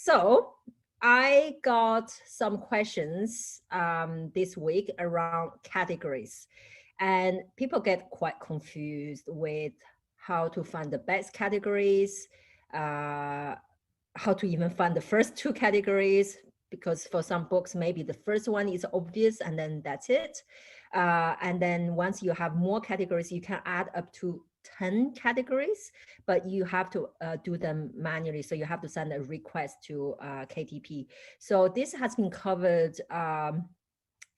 So I got some questions this week around categories, and people get quite confused with how to find the best categories, how to even find the first two categories, because for some books, maybe the first one is obvious and then that's it. And then once you have more categories, you can add up to 10 categories, but you have to do them manually. So you have to send a request to KTP. So this has been covered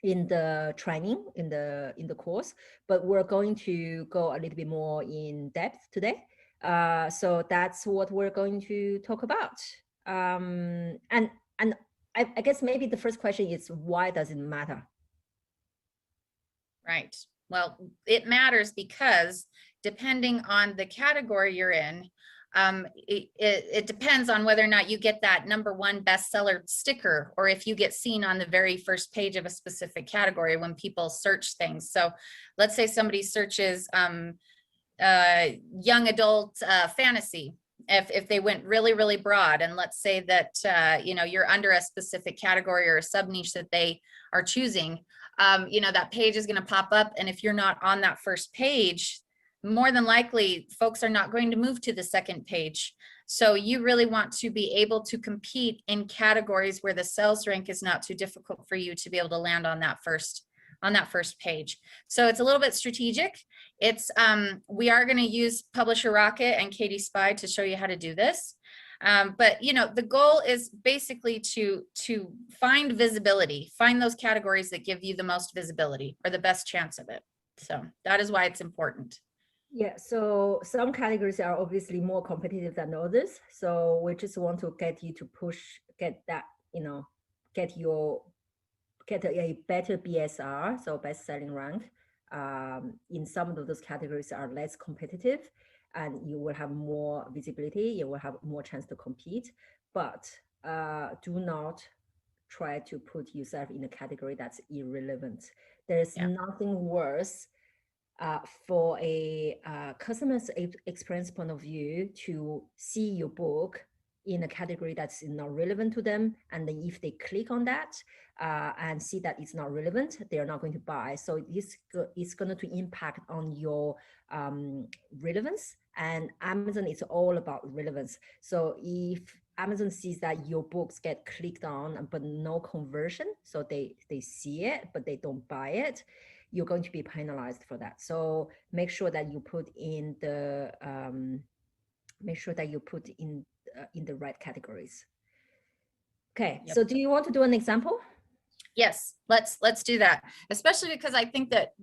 in the training, in the course, but we're going to go a little bit more in depth today. So that's what we're going to talk about. And I guess maybe the first question is, why does it matter? Right. Well, it matters because depending on the category you're in, it depends on whether or not you get that #1 bestseller sticker, or if you get seen on the very first page of a specific category when people search things. So let's say somebody searches young adult fantasy. If they went really broad, and let's say that you're under a specific category or a sub niche that they are choosing, that page is going to pop up, and if you're not on that first page, more than likely folks are not going to move to the second page. So you really want to be able to compete in categories where the sales rank is not too difficult for you to be able to land on that first page. So it's a little bit strategic. It's we are going to use Publisher Rocket and Katie Spy to show you how to do this. But the goal is basically to find visibility, find those categories that give you the most visibility or the best chance of it. So that is why it's important. Yeah, so some categories are obviously more competitive than others. So we just want to get you to get that, get a better BSR, so best selling rank. In some of those categories are less competitive, and you will have more visibility, you will have more chance to compete, but do not try to put yourself in a category that's irrelevant. There's nothing worse for a customer's experience point of view to see your book in a category that's not relevant to them, and then if they click on that and see that it's not relevant, they are not going to buy. So this is going to impact on your relevance, and Amazon is all about relevance. So if Amazon sees that your books get clicked on but no conversion, so they see it but they don't buy it, you're going to be penalized for that. So make sure that you put in the in the right categories. Okay, so do you want to do an example? Yes, let's do that, especially because I think that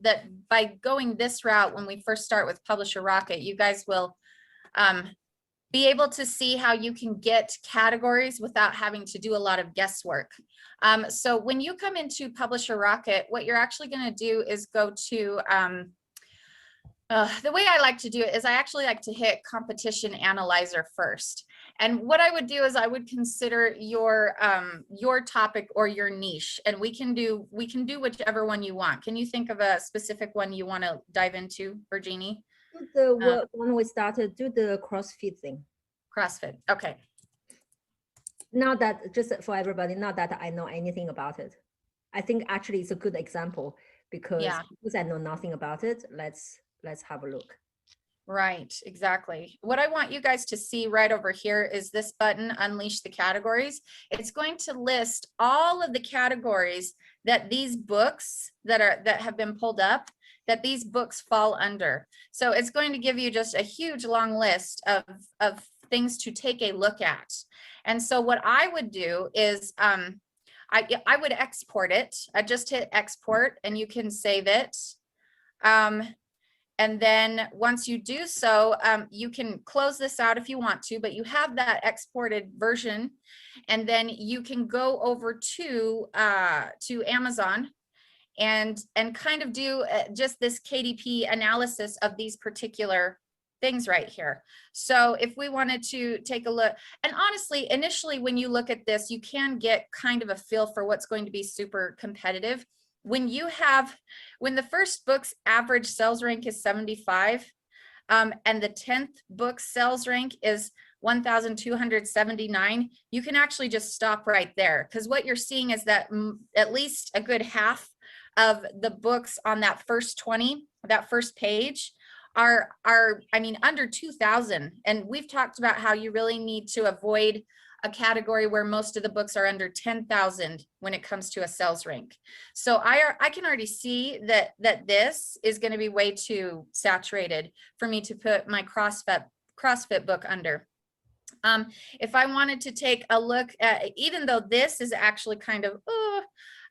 by going this route, when we first start with Publisher Rocket, you guys will be able to see how you can get categories without having to do a lot of guesswork. So when you come into Publisher Rocket, what you're actually going to do is go to the way I like to do it is I actually like to hit Competition Analyzer first. And what I would do is I would consider your topic or your niche, and we can do whichever one you want. Can you think of a specific one you want to dive into, Virginie? The one we started, do the CrossFit thing. CrossFit, okay. Not that, just for everybody, not that I know anything about it. I think actually it's a good example because I know nothing about it. Let's have a look. Right, exactly. What I want you guys to see right over here is this button, Unleash the Categories. It's going to list all of the categories that these books that have been pulled up, that these books fall under. So it's going to give you just a huge long list of things to take a look at. And so what I would do is I would export it. I just hit export and you can save it. And then once you do so, you can close this out if you want to, but you have that exported version. And then you can go over to Amazon and kind of do just this KDP analysis of these particular things right here. So if we wanted to take a look, and honestly, initially, when you look at this, you can get kind of a feel for what's going to be super competitive. When the first book's average sales rank is 75, and the 10th book sales rank is 1,279, you can actually just stop right there, because what you're seeing is that at least a good half of the books on that first 20, that first page, are I mean, under 2,000. And we've talked about how you really need to avoid a category where most of the books are under 10,000 when it comes to a sales rank. So I can already see that this is going to be way too saturated for me to put my CrossFit book under. If I wanted to take a look at, even though this is actually kind of,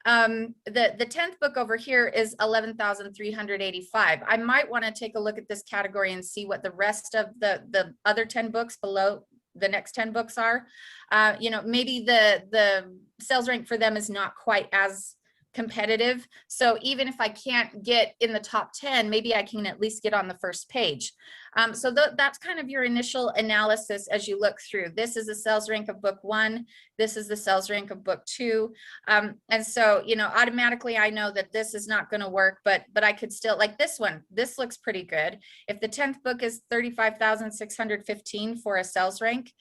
the 10th book over here is 11,385. I might want to take a look at this category and see what the rest of the other 10 books below the next 10 books are. You know, maybe the sales rank for them is not quite as competitive. So even if I can't get in the top 10, maybe I can at least get on the first page. So that's kind of your initial analysis as you look through. This is the sales rank of book 1. This is the sales rank of book 2. And so, you know, automatically I know that this is not going to work, but I could still, like this one, this looks pretty good. If the 10th book is 35,615 for a sales rank,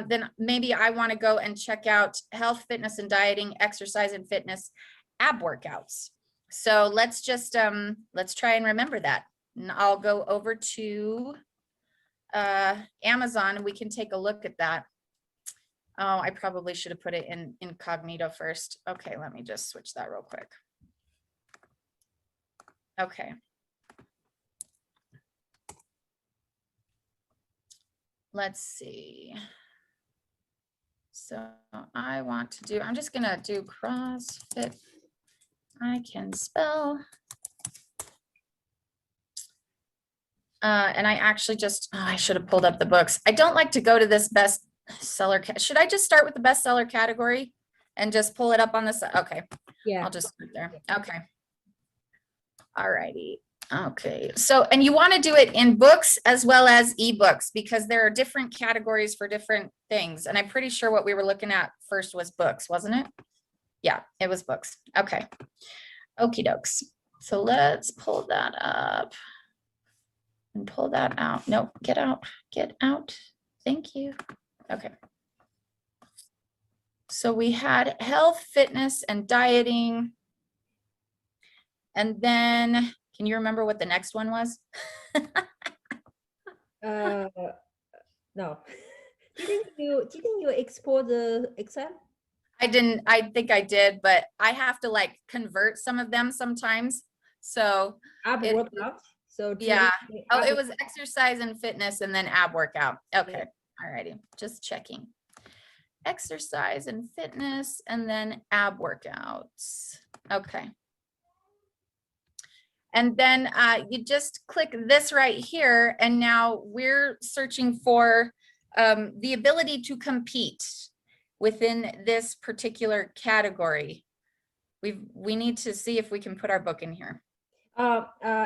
then maybe I want to go and check out health, fitness, and dieting, exercise and fitness, ab workouts. So let's just let's try and remember that. And I'll go over to Amazon and we can take a look at that. Oh, I probably should have put it in incognito first. Okay, let me just switch that real quick. Okay. Let's see. So I want to do, I'm just gonna do CrossFit. I can spell. And I actually just, oh, I should have pulled up the books. I don't like to go to this bestseller. Should I just start with the bestseller category and just pull it up on this? Okay. Yeah. I'll just start there. Okay. All righty. Okay. So, and you want to do it in books as well as ebooks, because there are different categories for different things. And I'm pretty sure what we were looking at first was books, wasn't it? Yeah, it was books. Okay. Okie dokes. So let's pull that up and pull that out. No, get out, get out. Thank you. Okay. So we had health, fitness, and dieting. And then, can you remember what the next one was? No. Didn't you export the Excel? I didn't. I think I did, but I have to like convert some of them sometimes. So ab workout. So yeah. Oh, it was exercise and fitness and then ab workout. Okay. Yeah. All righty. Just checking. Exercise and fitness and then ab workouts. Okay. And then you just click this right here. And now we're searching for the ability to compete within this particular category. We need to see if we can put our book in here.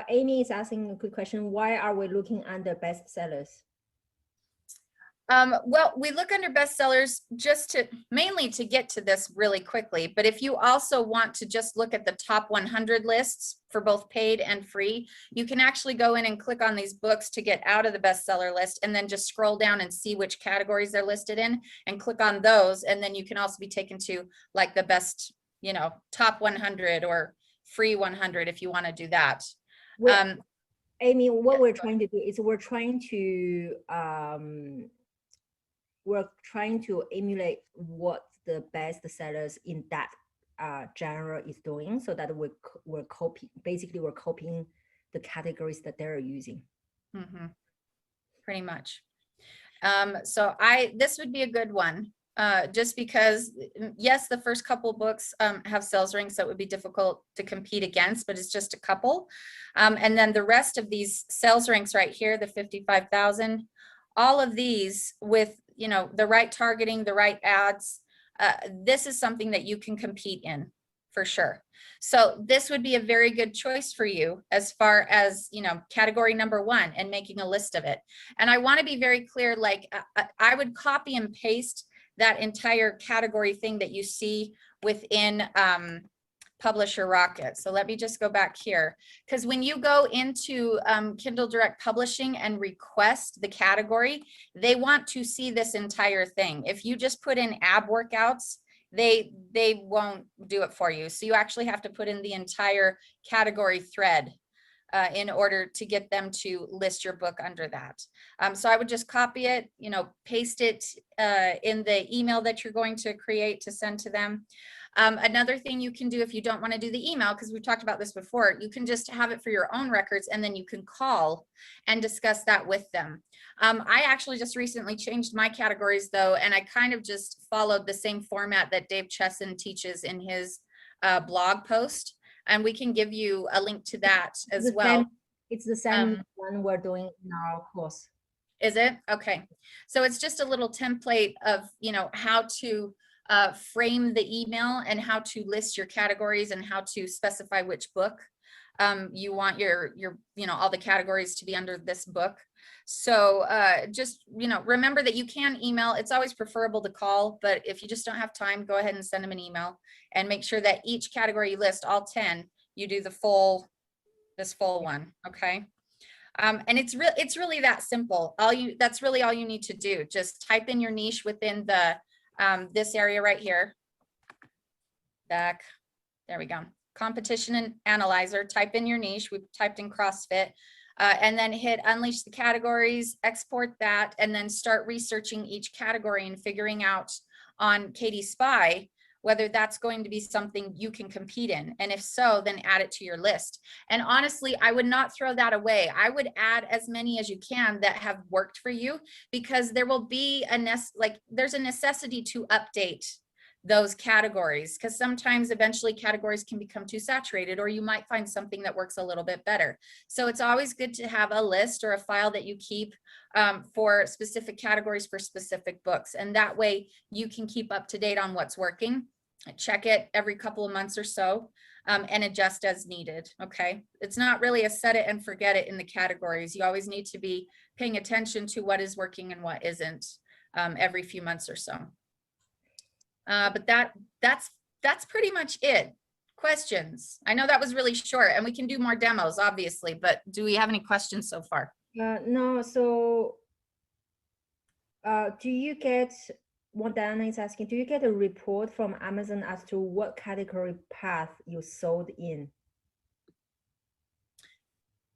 Amy is asking a quick question. Why are we looking under bestsellers? Well, we look under bestsellers just to mainly to get to this really quickly. But if you also want to just look at the top 100 lists for both paid and free, you can actually go in and click on these books to get out of the bestseller list and then just scroll down and see which categories they're listed in and click on those. And then you can also be taken to like the best, you know, top 100 or free 100 if you want to do that. Amy, what we're trying to do is we're trying to emulate what the best sellers in that genre is doing, so that we're copying the categories that they're using. Mm-hmm. Pretty much. So this would be a good one, just because yes, the first couple books have sales ranks that would be difficult to compete against, but it's just a couple. And then the rest of these sales ranks right here, the 55,000, all of these with, you know, the right targeting, the right ads, this is something that you can compete in for sure. So this would be a very good choice for you as far as, you know, category number 1 and making a list of it. And I want to be very clear, like I would copy and paste that entire category thing that you see within Publisher Rocket. So let me just go back here, because when you go into Kindle Direct Publishing and request the category, they want to see this entire thing. If you just put in ab workouts, they won't do it for you. So you actually have to put in the entire category thread in order to get them to list your book under that. So I would just copy it, paste it in the email that you're going to create to send to them. Another thing you can do if you don't want to do the email, because we've talked about this before, you can just have it for your own records, and then you can call and discuss that with them. I actually just recently changed my categories though, and I kind of just followed the same format that Dave Chesson teaches in his blog post, and we can give you a link to that as well. It's the same one we're doing in our course. Is it? Okay. So it's just a little template of, how to frame the email and how to list your categories and how to specify which book you want your all the categories to be under this book. So just remember that you can email. It's always preferable to call, but if you just don't have time, go ahead and send them an email, and make sure that each category you list, all 10, you do this full one. Okay. And it's really that simple. That's really all you need to do. Just type in your niche within the this area right here. Back, there we go. Competition and analyzer, type in your niche. We've typed in CrossFit, and then hit unleash the categories, export that, and then start researching each category and figuring out on Katie Spy whether that's going to be something you can compete in. And if so, then add it to your list. And honestly, I would not throw that away. I would add as many as you can that have worked for you, because there will be there's a necessity to update those categories, because sometimes eventually categories can become too saturated, or you might find something that works a little bit better. So it's always good to have a list or a file that you keep for specific categories for specific books. And that way you can keep up to date on what's working, check it every couple of months or so, and adjust as needed. Okay. It's not really a set it and forget it in the categories. You always need to be paying attention to what is working and what isn't every few months or so. But that's pretty much it. Questions? I know that was really short, and we can do more demos, obviously, but do we have any questions so far? No. So do you get, what Diana is asking, do you get a report from Amazon as to what category path you sold in?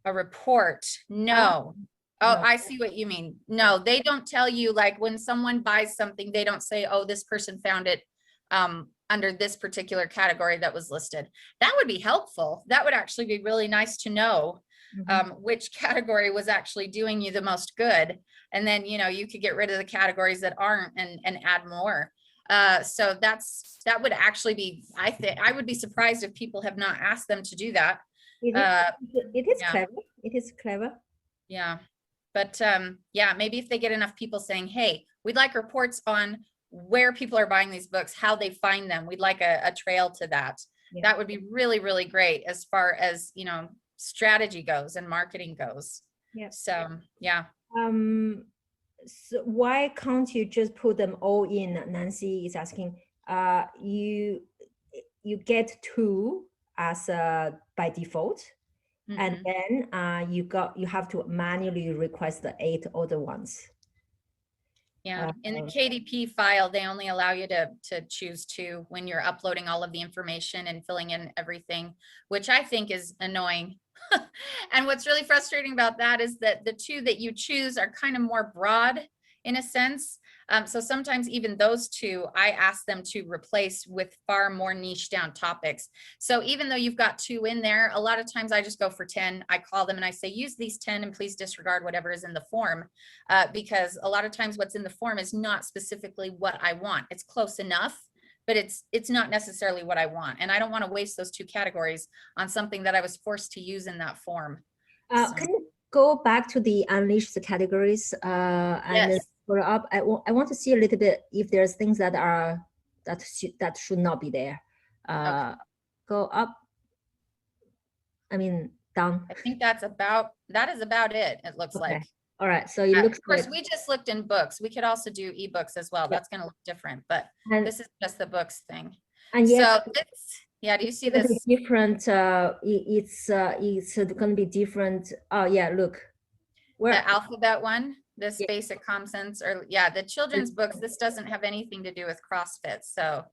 A report? No. Oh, I see what you mean. No, they don't tell you, like when someone buys something, they don't say, oh, this person found it under this particular category that was listed. That would be helpful. That would actually be really nice to know which category was actually doing you the most good. And then, you could get rid of the categories that aren't and add more. So that would actually be, I would be surprised if people have not asked them to do that. It is yeah. clever. It is clever. Yeah. But yeah, maybe if they get enough people saying, hey, we'd like reports on where people are buying these books, how they find them. We'd like a trail to that. Yeah. That would be really, really great as far as, strategy goes and marketing goes. Yeah. So, yeah. So why can't you just put them all in? Nancy is asking, you get 2 as by default. And then you have to manually request the 8 other ones. Yeah, in the KDP file, they only allow you to choose 2 when you're uploading all of the information and filling in everything, which I think is annoying. And what's really frustrating about that is that the 2 that you choose are kind of more broad in a sense. So sometimes even those 2, I ask them to replace with far more niche down topics. So even though you've got 2 in there, a lot of times I just go for 10. I call them and I say, use these 10 and please disregard whatever is in the form. Because a lot of times what's in the form is not specifically what I want. It's close enough, but it's not necessarily what I want. And I don't want to waste those 2 categories on something that I was forced to use in that form. Can you go back to the unleash the categories and yes. follow up? I want to see a little bit if there's things that should not be there. Okay. Go up. I mean down. I think that is about it. It looks like. All right. So it looks. Of course, we just looked in books. We could also do ebooks as well. Yeah. That's going to look different, but this is just the books thing. And yes, so Yeah, do you see It's gonna this? be different. It's going to be different. Oh yeah, look. Where The alphabet one, this basic common sense, or yeah, the children's books, this doesn't have anything to do with CrossFit. So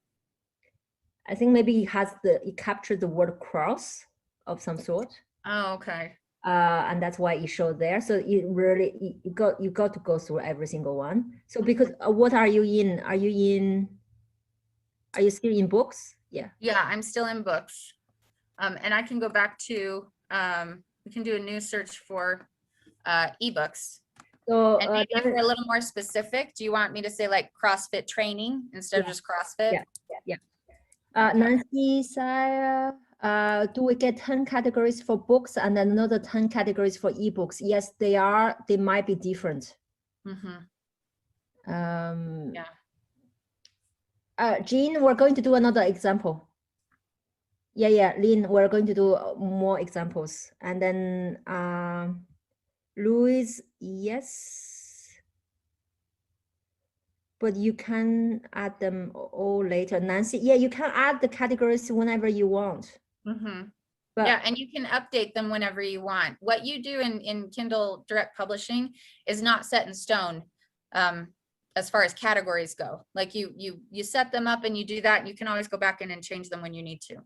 I think maybe it captured the word cross of some sort. oh, okay. And that's why it showed there. So it really you got to go through every single one. So because what are you in? Are you still in books? Yeah. Yeah, I'm still in books. And I can go back to we can do a new search for ebooks. So And maybe if we're a little more specific, do you want me to say like CrossFit training instead of just CrossFit? Yeah. Nancy said, do we get 10 categories for books and another 10 categories for ebooks? Yes, they are. They might be different. Yeah. Jean, we're going to do another example. Yeah, Lynn, we're going to do more examples. And then Louise, yes. But you can add them all later. Nancy, yeah, you can add the categories whenever you want. But yeah, and you can update them whenever you want. What you do in Kindle Direct Publishing is not set in stone as far as categories go. Like you set them up and you do that, and you can always go back in and change them when you need to.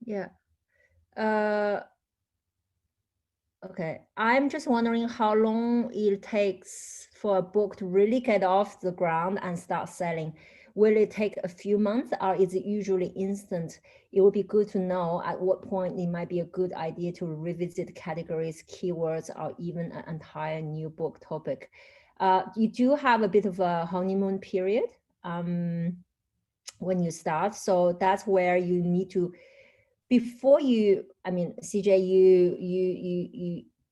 Yeah. Okay, I'm just wondering how long it takes for a book to really get off the ground and start selling. Will it take a few months or is it usually instant? It would be good to know at what point it might be a good idea to revisit categories, keywords, or even an entire new book topic. You do have a bit of a honeymoon period when you start. So that's where you need to, before you, I mean, CJ,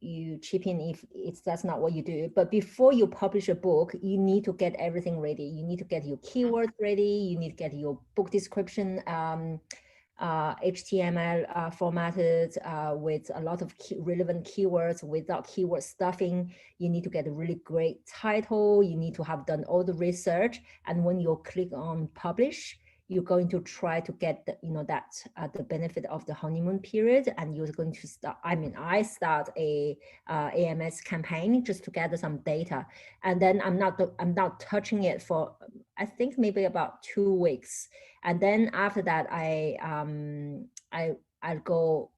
you chip in if that's not what you do, but before you publish a book, you need to get everything ready. You need to get your keywords ready. You need to get your book description HTML formatted with a lot of relevant keywords without keyword stuffing. You need to get a really great title. You need to have done all the research. And when you click on publish, you're going to try to get the, the benefit of the honeymoon period, and you're going to start. I mean, I start a AMS campaign just to gather some data, and then I'm not touching it for I think maybe about 2 weeks, and then after that I'll go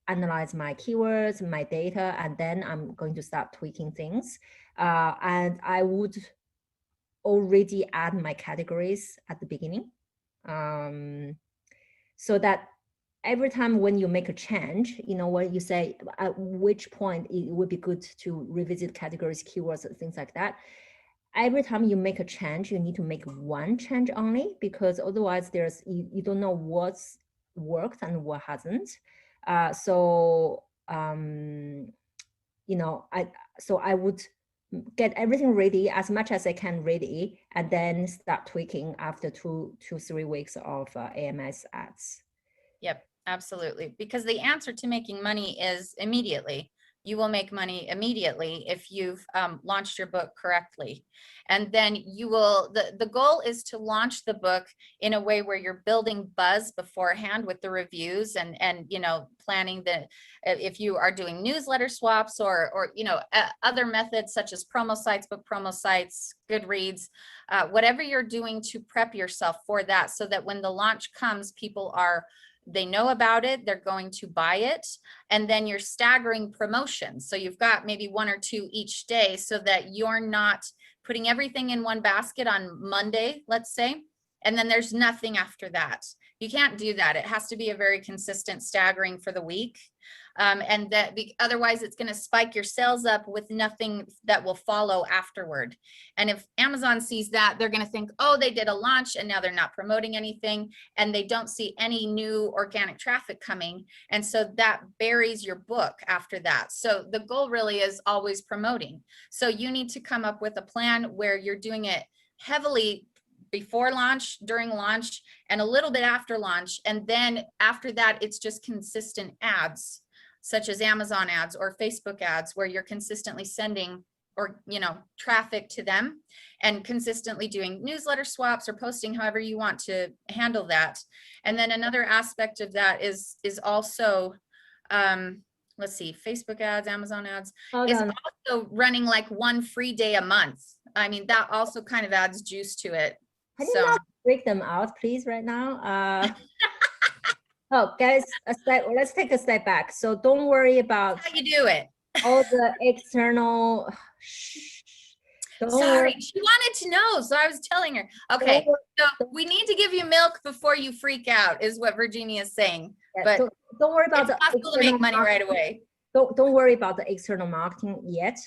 analyze my keywords, my data, and then I'm going to start tweaking things, and I would already add my categories at the beginning. So that every time when you make a change, when you say at which point it would be good to revisit categories, keywords, and things like that. Every time you make a change, you need to make one change only, because otherwise you don't know what's worked and what hasn't. So I would get everything ready as much as I can ready, and then start tweaking after 2-3 weeks of AMS ads. Yep, absolutely. Because the answer to making money is immediately. You will make money immediately if you've launched your book correctly. And then you will, the goal is to launch the book in a way where you're building buzz beforehand with the reviews and planning if you are doing newsletter swaps or other methods such as promo sites, book promo sites, Goodreads, whatever you're doing to prep yourself for that, so that when the launch comes, they know about it, they're going to buy it, and then you're staggering promotions. So you've got maybe 1 or 2 each day, so that you're not putting everything in one basket on Monday, let's say, and then there's nothing after that. You can't do that. It has to be a very consistent staggering for the week. And otherwise it's going to spike your sales up with nothing that will follow afterward. And if Amazon sees that, they're going to think, oh, they did a launch and now they're not promoting anything, and they don't see any new organic traffic coming. And so that buries your book after that. So the goal really is always promoting. So you need to come up with a plan where you're doing it heavily before launch, during launch, and a little bit after launch. And then after that, it's just consistent ads, such as Amazon ads or Facebook ads, where you're consistently sending or, traffic to them, and consistently doing newsletter swaps or posting however you want to handle that. And then another aspect of that is also, let's see, Facebook ads, Amazon ads, is also running like one free day a month. I mean, that also kind of adds juice to it. Can you not break them out, please, right now? Oh, guys, let's take a step back. So don't worry about how you do it. All the external. Sorry, she wanted to know, so I was telling her. Okay, so we need to give you milk before you freak out, is what Virginia is saying. Yeah, but don't worry about it's possible to make money right away. Don't worry about the external marketing yet.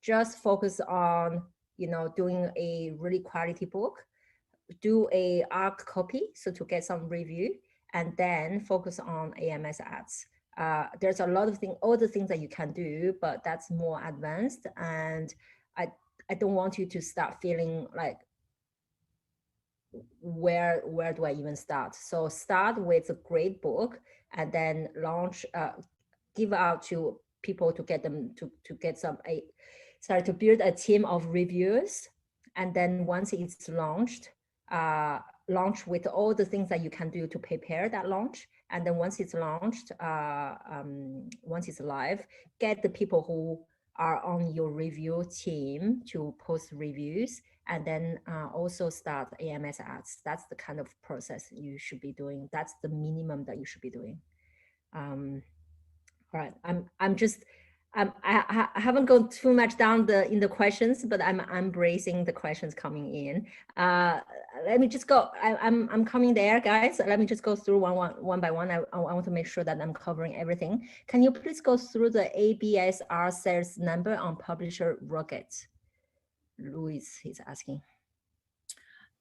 Just focus on doing a really quality book, do a ARC copy, so to get some review, and then focus on AMS ads. There's a lot of things, all the things that you can do, but that's more advanced. And I don't want you to start feeling like, where do I even start? So start with a great book and then launch, give out to people to get them to get to build a team of reviewers. And then once it's launched, launch with all the things that you can do to prepare that launch. And then once it's launched, once it's live, get the people who are on your review team to post reviews, and then also start AMS ads. That's the kind of process you should be doing. That's the minimum that you should be doing. All right, I haven't gone too much down in the questions, but I'm embracing the questions coming in. Let me just go. I'm coming there, guys. Let me just go through one by one. I want to make sure that I'm covering everything. Can you please go through the ABSR sales number on Publisher Rocket? Louis is asking.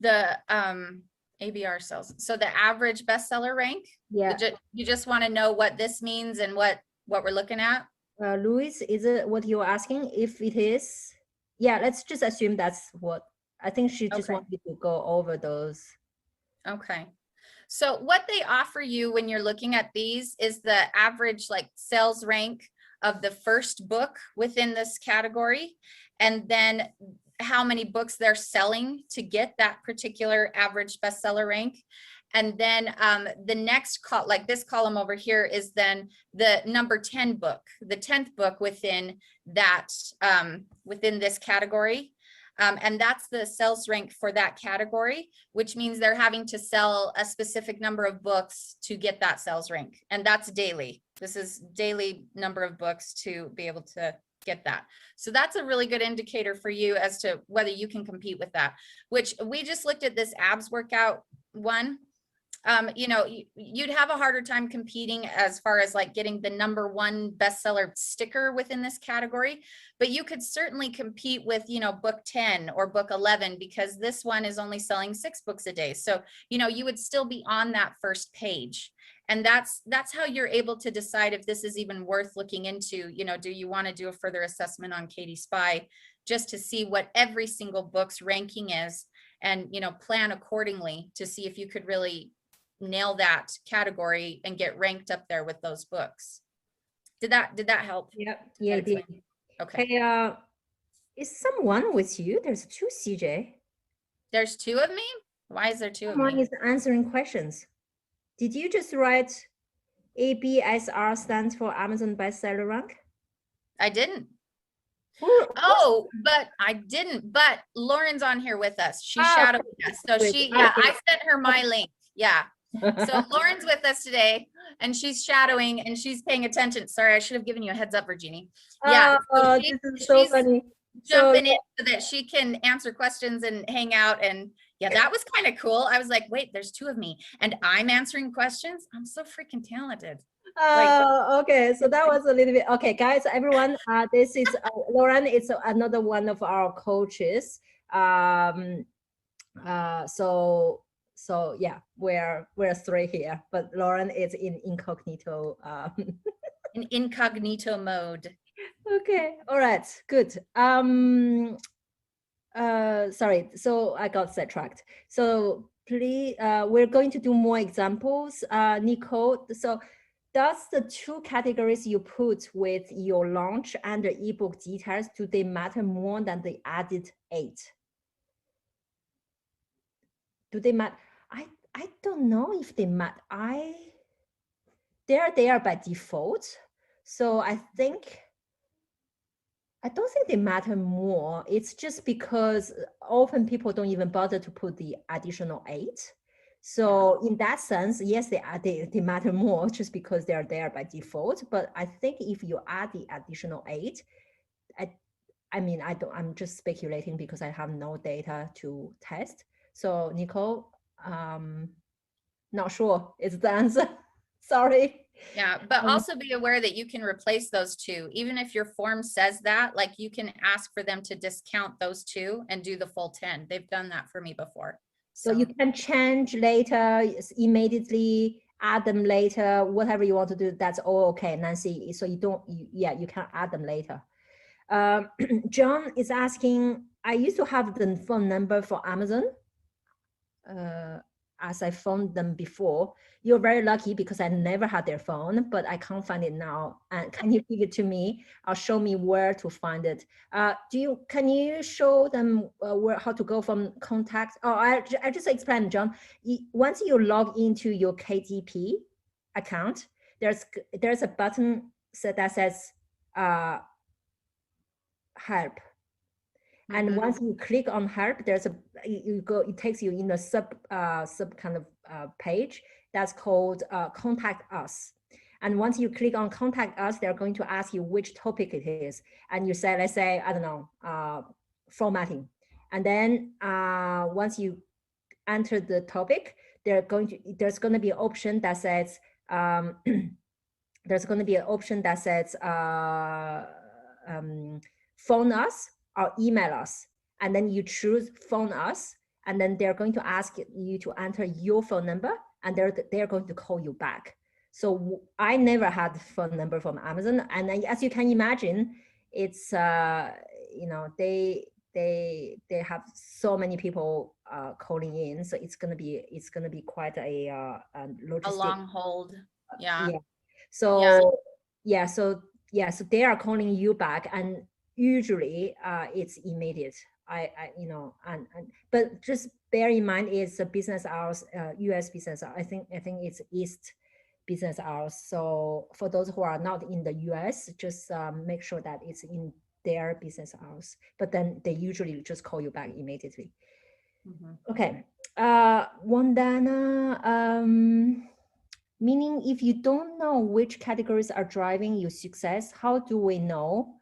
The ABR sales. So the average bestseller rank. Yeah. You just want to know what this means and what we're looking at. Louis, is it what you're asking? If it is, yeah, let's just assume that's what, I think she just wanted to go over those. Okay. So what they offer you when you're looking at these is the average sales rank of the first book within this category, and then how many books they're selling to get that particular average bestseller rank. And then the next this column over here is then the number 10 book, the 10th book within that, within this category. And that's the sales rank for that category, which means they're having to sell a specific number of books to get that sales rank. And that's daily. This is daily number of books to be able to get that. So that's a really good indicator for you as to whether you can compete with that, which we just looked at this abs workout one. You'd have a harder time competing as far as getting the number 1 bestseller sticker within this category, but you could certainly compete with, book 10 or book 11, because this one is only selling 6 books a day. So, you would still be on that first page. And that's how you're able to decide if this is even worth looking into. Do you want to do a further assessment on Katie Spy just to see what every single book's ranking is, and, plan accordingly to see if you could really nail that category and get ranked up there with those books. Did that help? Yep. Yeah, it did. Okay. Hey, is someone with you? There's 2 CJ. There's 2 of me? Why is there 2 of me? Someone is answering questions. Did you just write ABSR stands for Amazon bestseller rank? I didn't. Oh, but I didn't. But Lauren's on here with us. She's shadowing us. So I sent her my link. Yeah. So Lauren's with us today, and she's shadowing and she's paying attention. Sorry, I should have given you a heads up, Virginie. Yeah. So this is so funny. Jumping in so that she can answer questions and hang out. And yeah, that was kind of cool. I was like, wait, there's 2 of me and I'm answering questions. I'm so freaking talented. Okay, so that was a little bit okay, guys. Everyone, this is Lauren. It's another one of our coaches. So yeah, we're 3 here, but Lauren is in incognito. In incognito mode. Okay, all right, good. Sorry, so I got sidetracked. So please, we're going to do more examples, Nicole. So does the two categories you put with your launch and the ebook details, do they matter more than the added 8? Do they matter? I don't know if they matter. They're there by default. So I don't think they matter more. It's just because often people don't even bother to put the additional 8. So in that sense, yes, they matter more just because they're there by default. But I think if you add the additional 8, I'm just speculating because I have no data to test. So Nicole, not sure is the answer. Sorry. Yeah, but also be aware that you can replace those two. Even if your form says that, like you can ask for them to discount those two and do the full 10. They've done that for me before. So you can change later, immediately add them later, whatever you want to do, that's all okay, Nancy. So you can add them later. John is asking, I used to have the phone number for Amazon as I found them before. You're very lucky because I never had their phone, but I can't find it now. And can you give it to me? Or show me where to find it. Can you show them how to go from contact? Oh, I just explained, John. Once you log into your KTP account, there's a button that says help. And once you click on help, it takes you in a sub kind of page that's called contact us. And once you click on contact us, they're going to ask you which topic it is. And you say, let's say, I don't know, formatting. And then once you enter the topic, there's going to be an option that says, phone us or email us, and then you choose phone us, and then they're going to ask you to enter your phone number, and they're going to call you back. So I never had a phone number from Amazon, and as you can imagine, it's they have so many people calling in, so it's gonna be quite a long hold. Yeah. So so they are calling you back, and usually it's immediate. But just bear in mind it's a business hours, US business hours. I think it's East business hours. So for those who are not in the US, just make sure that it's in their business hours. But then they usually just call you back immediately. Okay, Wandana. Meaning, if you don't know which categories are driving your success, how do we know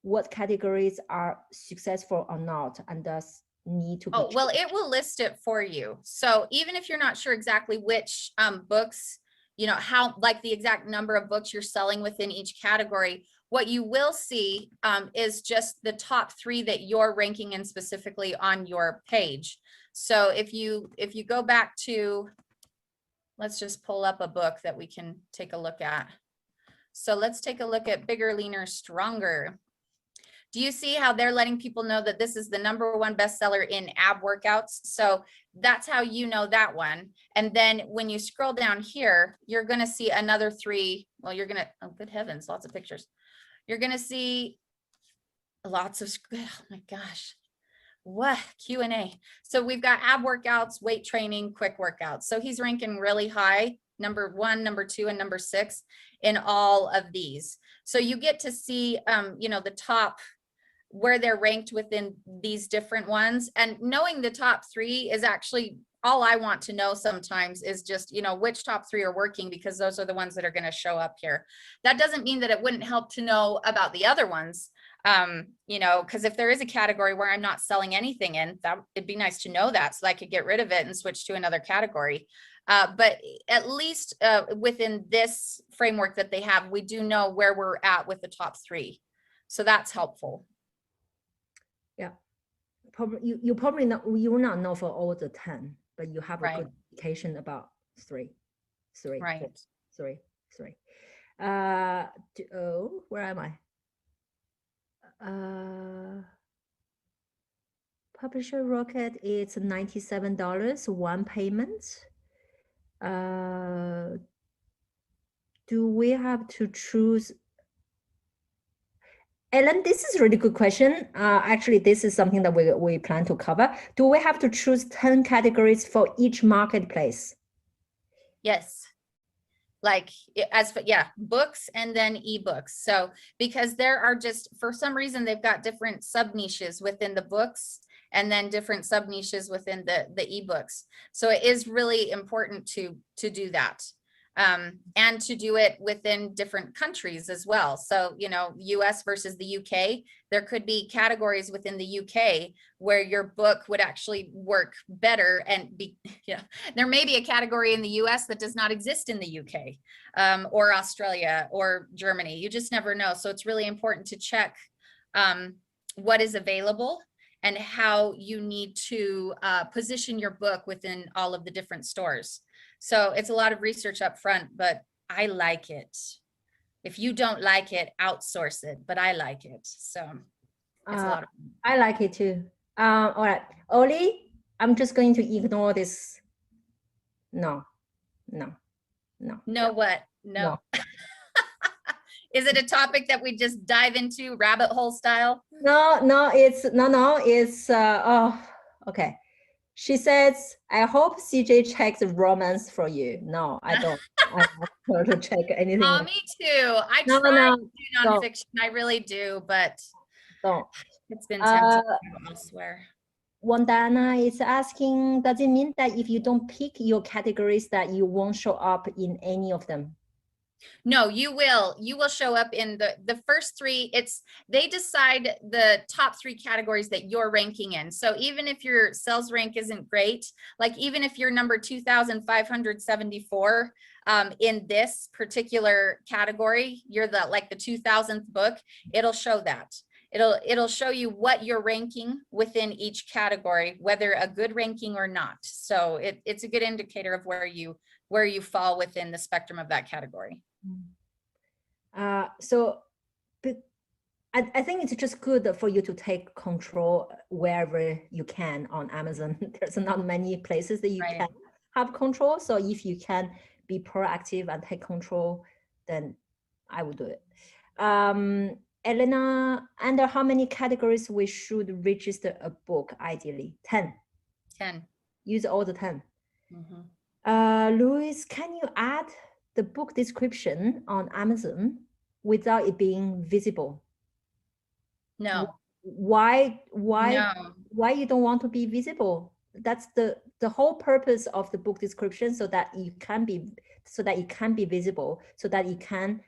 what categories are successful or not, and thus need to be well, it will list it for you. So even if you're not sure exactly which books, how, like the exact number of books you're selling within each category, what you will see is just the top 3 that you're ranking in specifically on your page. So if you go back to, let's just pull up a book that we can take a look at. So let's take a look at Bigger, Leaner, Stronger. Do you see how they're letting people know that this is the #1 bestseller in ab workouts? So that's how you know that one. And then when you scroll down here, you're going to see another 3. Well, you're going to, oh, good heavens, lots of pictures. You're going to see lots of, oh my gosh. What Q&A. So we've got ab workouts, weight training, quick workouts. So he's ranking really high, #1, #2, and #6 in all of these. So you get to see, the top, where they're ranked within these different ones. And knowing the top 3 is actually all I want to know sometimes, is just, which top 3 are working, because those are the ones that are going to show up here. That doesn't mean that it wouldn't help to know about the other ones. Because if there is a category where I'm not selling anything in, that it'd be nice to know that, so I could get rid of it and switch to another category. But at least within this framework that they have, we do know where we're at with the top 3. So that's helpful. Yeah, probably you will not know for all the 10, but you have a good indication about 3. Right. 3. Where am I? Publisher Rocket is $97, one payment. do we have to choose? Ellen, this is a really good question. Actually, this is something that we plan to cover. Do we have to choose 10 categories for each marketplace? Yes. Like as for, yeah, books and then ebooks. So because there are just, for some reason, they've got different sub niches within the books and then different sub niches within the ebooks. So it is really important to do that. And to do it within different countries as well. So, you know, US versus the UK, there could be categories within the UK where your book would actually work better and be, yeah, there may be a category in the US that does not exist in the UK or Australia or Germany. You just never know. So it's really important to check what is available and how you need to position your book within all of the different stores. So it's a lot of research up front, but I like it. If you don't like it, outsource it, but I like it. So it's a lot of fun. I like it too. All right, Oli, I'm just going to ignore this. No. No, what? No. Is it a topic that we just dive into rabbit hole style? No, it's oh, okay. She says, I hope CJ checks romance for you. No, I don't. I want her to check anything. Oh, me too. I No, try no, to do nonfiction. I really do, but don't. it's been tempting to go elsewhere. Wandana is asking, does it mean that if you don't pick your categories that you won't show up in any of them? No, you will show up in the first three. They decide the top three categories that you're ranking in. So even if your sales rank isn't great, like even if you're number 2,574 in this particular category, you're the 2000th book, it'll show that. It'll show you what you're ranking within each category, whether a good ranking or not. So it's a good indicator of where you fall within the spectrum of that category. So I think it's just good for you to take control wherever you can on Amazon. There's not many places that you can have control. So if you can be proactive and take control, then I would do it. Elena, under how many categories we should register a book ideally? 10. 10. Use all the 10. Mm-hmm. Louis, can you add the book description on Amazon without it being visible? No. Why No. Why you don't want to be visible? That's the whole purpose of the book description, so that it can be visible, so that it can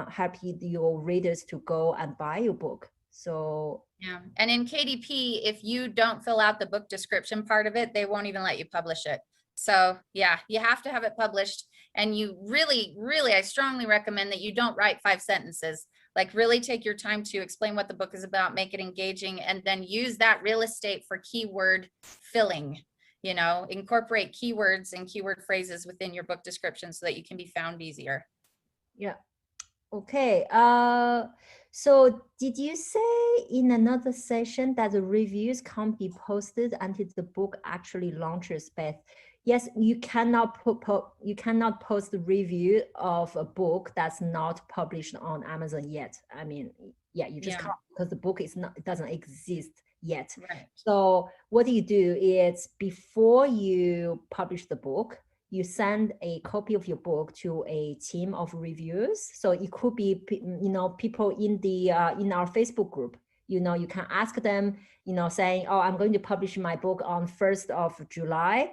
help your readers to go and buy your book. So yeah, and in KDP, if you don't fill out the book description part of it, they won't even let you publish it. So yeah, you have to have it published, and you really, I strongly recommend that you don't write 5 sentences. Like really take your time to explain what the book is about, make it engaging, and then use that real estate for keyword filling. You know, incorporate keywords and keyword phrases within your book description so that you can be found easier. Yeah. Okay. So did you say in another session that the reviews can't be posted until the book actually launches, Beth? Yes, you cannot post the review of a book that's not published on Amazon yet. I mean, yeah, you just can't, because the book it doesn't exist yet. Right. So what do? Is before you publish the book, you send a copy of your book to a team of reviewers. So it could be, people in in our Facebook group. You can ask them, saying, oh, I'm going to publish my book on 1st of July.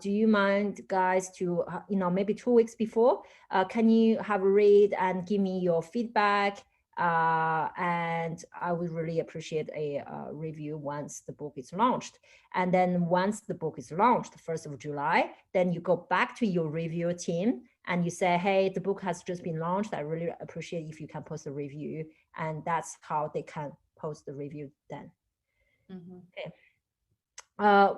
Do you mind, guys, to, maybe 2 weeks before, can you have a read and give me your feedback? And I would really appreciate a review once the book is launched. And then once the book is launched, 1st of July, then you go back to your review team and you say, hey, the book has just been launched. I really appreciate if you can post a review. And that's how they can post the review then. Mm-hmm. Okay.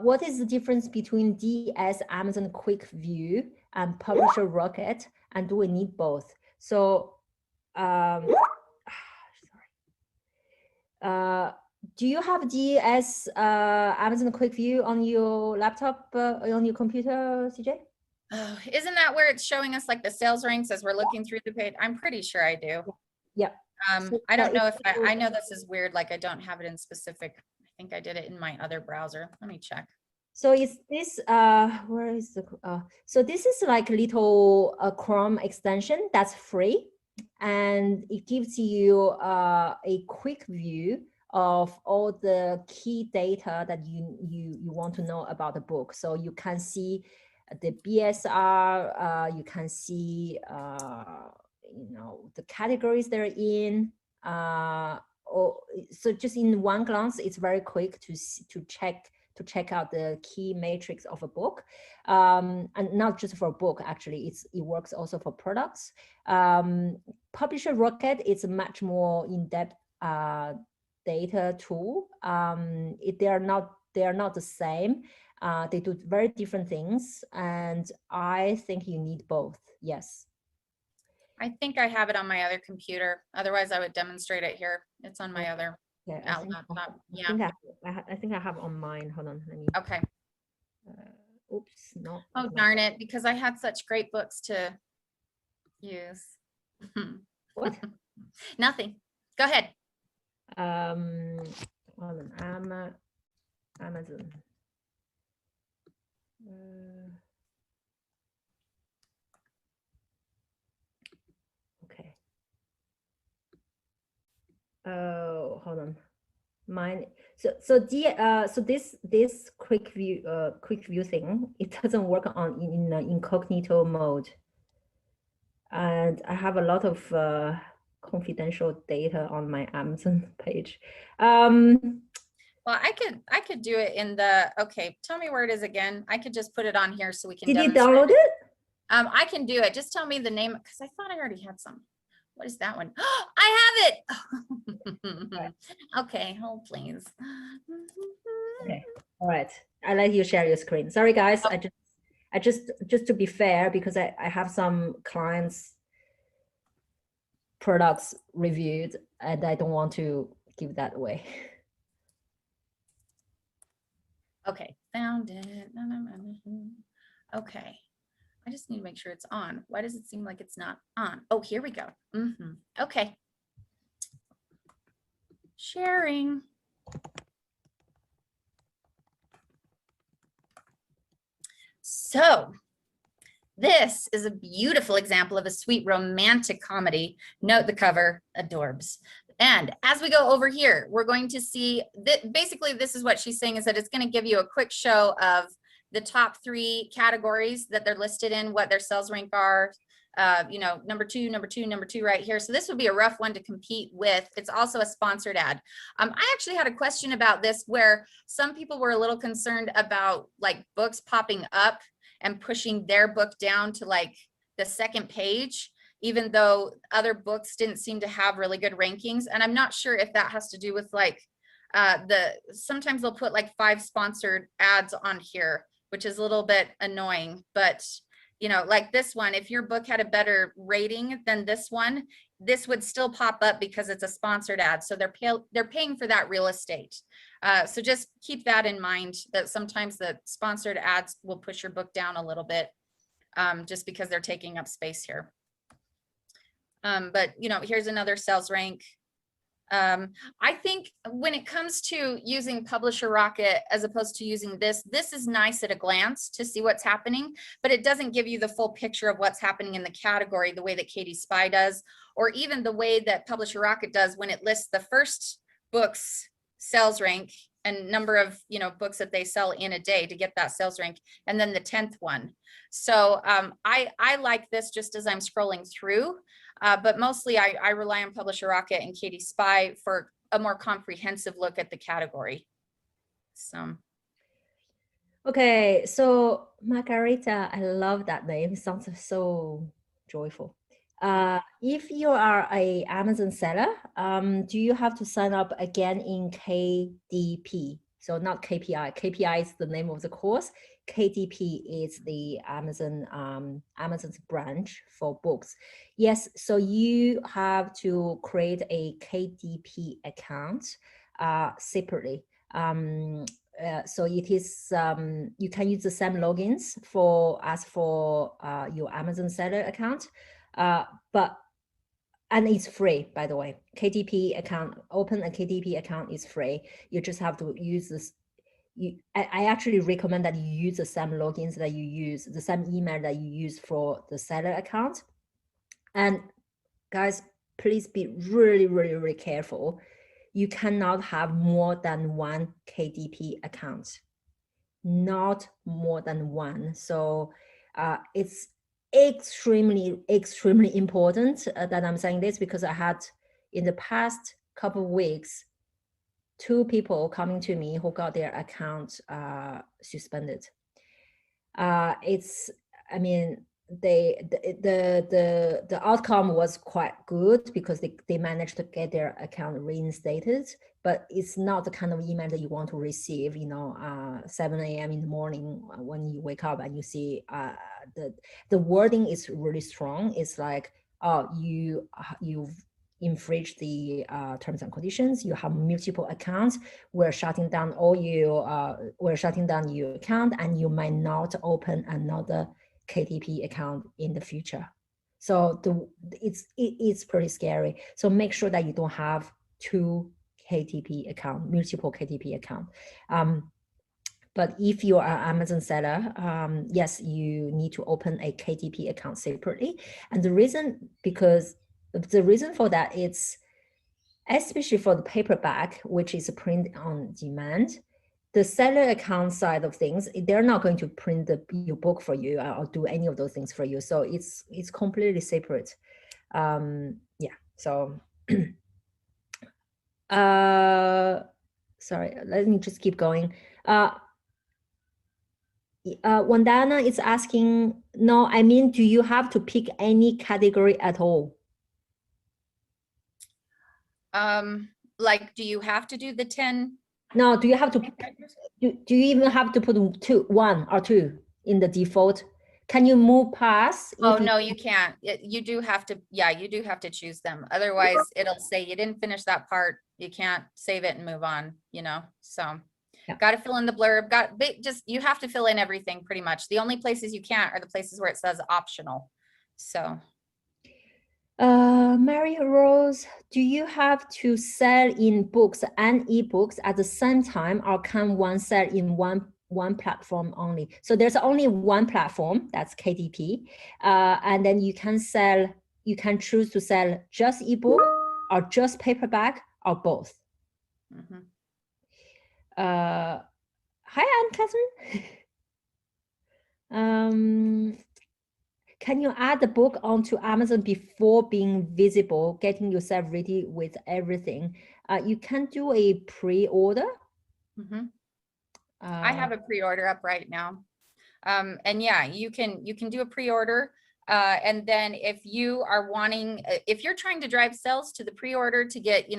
What is the difference between DS Amazon Quick View and Publisher Rocket? And do we need both? So, do you have DS Amazon Quick View on your laptop, on your computer, CJ? Oh, isn't that where it's showing us like the sales ranks as we're looking through the page? I'm pretty sure I do. Yeah. I don't know if I know this is weird, like I don't have it in specific. I think I did it in my other browser. Let me check. So is this, where is the, so this is like a little Chrome extension that's free, and it gives you a quick view of all the key data that you want to know about the book. So you can see the BSR, you can see, you know, the categories they're in. So just in one glance, it's very quick to check out the key metrics of a book, and not just for a book. Actually, it works also for products. Publisher Rocket is a much more in-depth data tool. They are not the same. They do very different things, and I think you need both. Yes. I think I have it on my other computer. Otherwise, I would demonstrate it here. It's on my other Yeah, laptop. I think I have on mine. Hold on, let me. Okay. Oops, no. Oh, darn it, because I had such great books to use. What? Nothing. Go ahead. Hold on. Amazon. Okay. Oh, hold on. Mine. So this quick view thing, it doesn't work on in incognito mode, and I have a lot of confidential data on my Amazon page. Well, I could do it in the, okay, tell me where it is again. I could just put it on here so we can Did you download it? I can do it. Just tell me the name, because I thought I already had some. What is that one? I have it. Right. Okay, hold please. Okay. All right. I let you share your screen. Sorry, guys. Oh. I just to be fair, because I have some clients' products reviewed, and I don't want to give that away. Okay, found it. Okay. I just need to make sure it's on. Why does it seem like it's not on? Oh, here we go. Okay. Sharing. So this is a beautiful example of a sweet romantic comedy. Note the cover, adorbs. And as we go over here, we're going to see that basically this is what she's saying, is that it's going to give you a quick show of the top 3 categories that they're listed in, what their sales rank are, you know, number two right here. So this would be a rough one to compete with. It's also a sponsored ad. I actually had a question about this, where some people were a little concerned about like books popping up and pushing their book down to like the 2nd page, even though other books didn't seem to have really good rankings. And I'm not sure if that has to do with like sometimes they'll put like 5 sponsored ads on here, which is a little bit annoying. But you know, like this one, if your book had a better rating than this one, this would still pop up because it's a sponsored ad. So they're paying for that real estate. So just keep that in mind, that sometimes the sponsored ads will push your book down a little bit, just because they're taking up space here. But you know, here's another sales rank. I think when it comes to using Publisher Rocket as opposed to using this is nice at a glance to see what's happening, but it doesn't give you the full picture of what's happening in the category the way that Katie Spy does, or even the way that Publisher Rocket does when it lists the first book's sales rank and number of, you know, books that they sell in a day to get that sales rank, and then the 10th one. So I like this just as I'm scrolling through. But mostly I rely on Publisher Rocket and Katie Spy for a more comprehensive look at the category. So. Okay, so Margarita, I love that name. It sounds so joyful. If you are a Amazon seller, do you have to sign up again in KDP? So not KPI. KPI is the name of the course. KDP is the Amazon's branch for books. Yes, so you have to create a KDP account separately. so it is, you can use the same logins for your Amazon seller account, and it's free, by the way. KDP account, open a KDP account is free. You just have to use this. I actually recommend that you use the same logins that you use, the same email that you use for the seller account. And guys, please be really, really, really careful. You cannot have more than one KDP account, not more than one. So it's extremely, extremely important that I'm saying this, because I had in the past couple of weeks, 2 people coming to me who got their account suspended. I mean, the outcome was quite good because they managed to get their account reinstated, but it's not the kind of email that you want to receive, 7 a.m. in the morning when you wake up and you see the wording is really strong. It's like, oh, you've infringed the terms and conditions. You have multiple accounts. We're shutting down your account, and you might not open another KDP account in the future. So it's pretty scary. So make sure that you don't have 2 KDP account, multiple KDP account. But if you are an Amazon seller, yes, you need to open a KDP account separately. And the reason for that, it's especially for the paperback, which is a print on demand. The seller account side of things, they're not going to print your book for you or do any of those things for you. So it's completely separate. Yeah. So, sorry, let me just keep going. Wandana is asking, no, I mean, do you have to pick any category at all? Like, do you have to do the 10? No, do you have to, do you even have to put 1 or 2 in the default? Can you move past? Oh, no, you can't. You do have to, yeah, you do have to choose them. Otherwise it'll say you didn't finish that part. You can't save it and move on, so. Yeah. Got to fill in the blurb, you have to fill in everything pretty much. The only places you can't are the places where it says optional. So. Mary Rose, do you have to sell in books and ebooks at the same time, or can one sell in one platform only? So there's only one platform, that's KDP, and then you can choose to sell just ebook or just paperback or both. Mm-hmm. Hi, Anne-Catherine. Can you add the book onto Amazon before being visible, getting yourself ready with everything? You can do a pre-order. Mm-hmm. I have a pre-order up right now. And yeah, you can do a pre-order. And then if you are if you're trying to drive sales to the pre-order to get,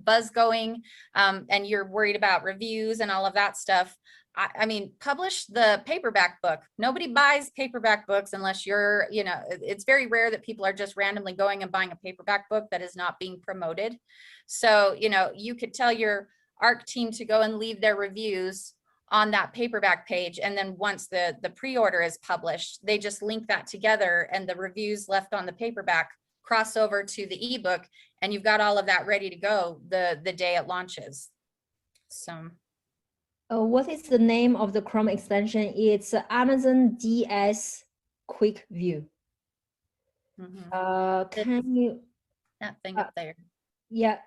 buzz going, and you're worried about reviews and all of that stuff, I mean, publish the paperback book. Nobody buys paperback books unless you're, it's very rare that people are just randomly going and buying a paperback book that is not being promoted. So, you could tell your ARC team to go and leave their reviews on that paperback page. And then once the pre-order is published, they just link that together, and the reviews left on the paperback cross over to the ebook, and you've got all of that ready to go the day it launches. So. What is the name of the Chrome extension? It's Amazon DS Quick View. Mm-hmm. Can you? That thing up there. Yeah.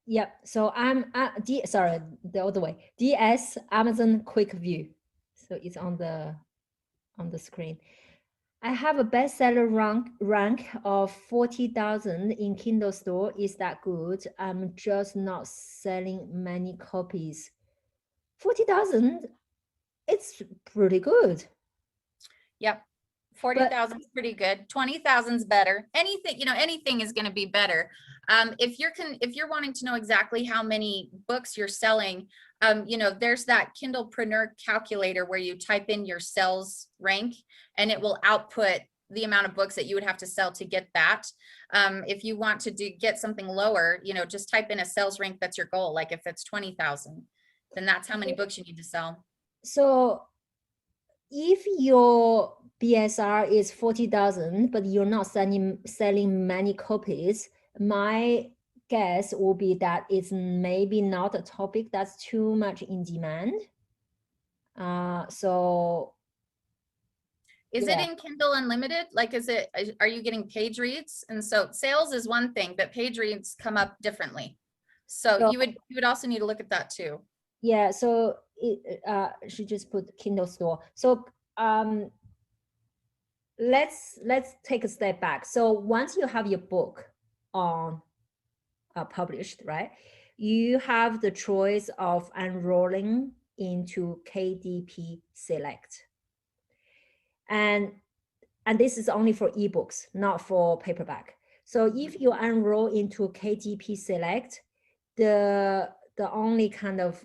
Yeah. So I'm sorry, the other way. DS Amazon Quick View. So it's on the screen. I have a bestseller rank of 40,000 in Kindle store. Is that good? I'm just not selling many copies. 40,000, it's pretty good. Yep. 40,000 is pretty good. 20,000 is better. Anything is going to be better. If you're wanting to know exactly how many books you're selling, there's that Kindlepreneur calculator where you type in your sales rank and it will output the amount of books that you would have to sell to get that. If you want to get something lower, just type in a sales rank that's your goal. Like if it's 20,000. then that's how many books you need to sell. So if your BSR is 40,000, but you're not selling many copies, my guess will be that it's maybe not a topic that's too much in demand. So is it in Kindle Unlimited? Like, are you getting page reads? And so sales is one thing, but page reads come up differently. So you would also need to look at that too. Yeah, so she just put Kindle store. So let's take a step back. So once you have your book on published, right, you have the choice of enrolling into KDP Select, and this is only for ebooks, not for paperback. So if you enroll into KDP Select, the only kind of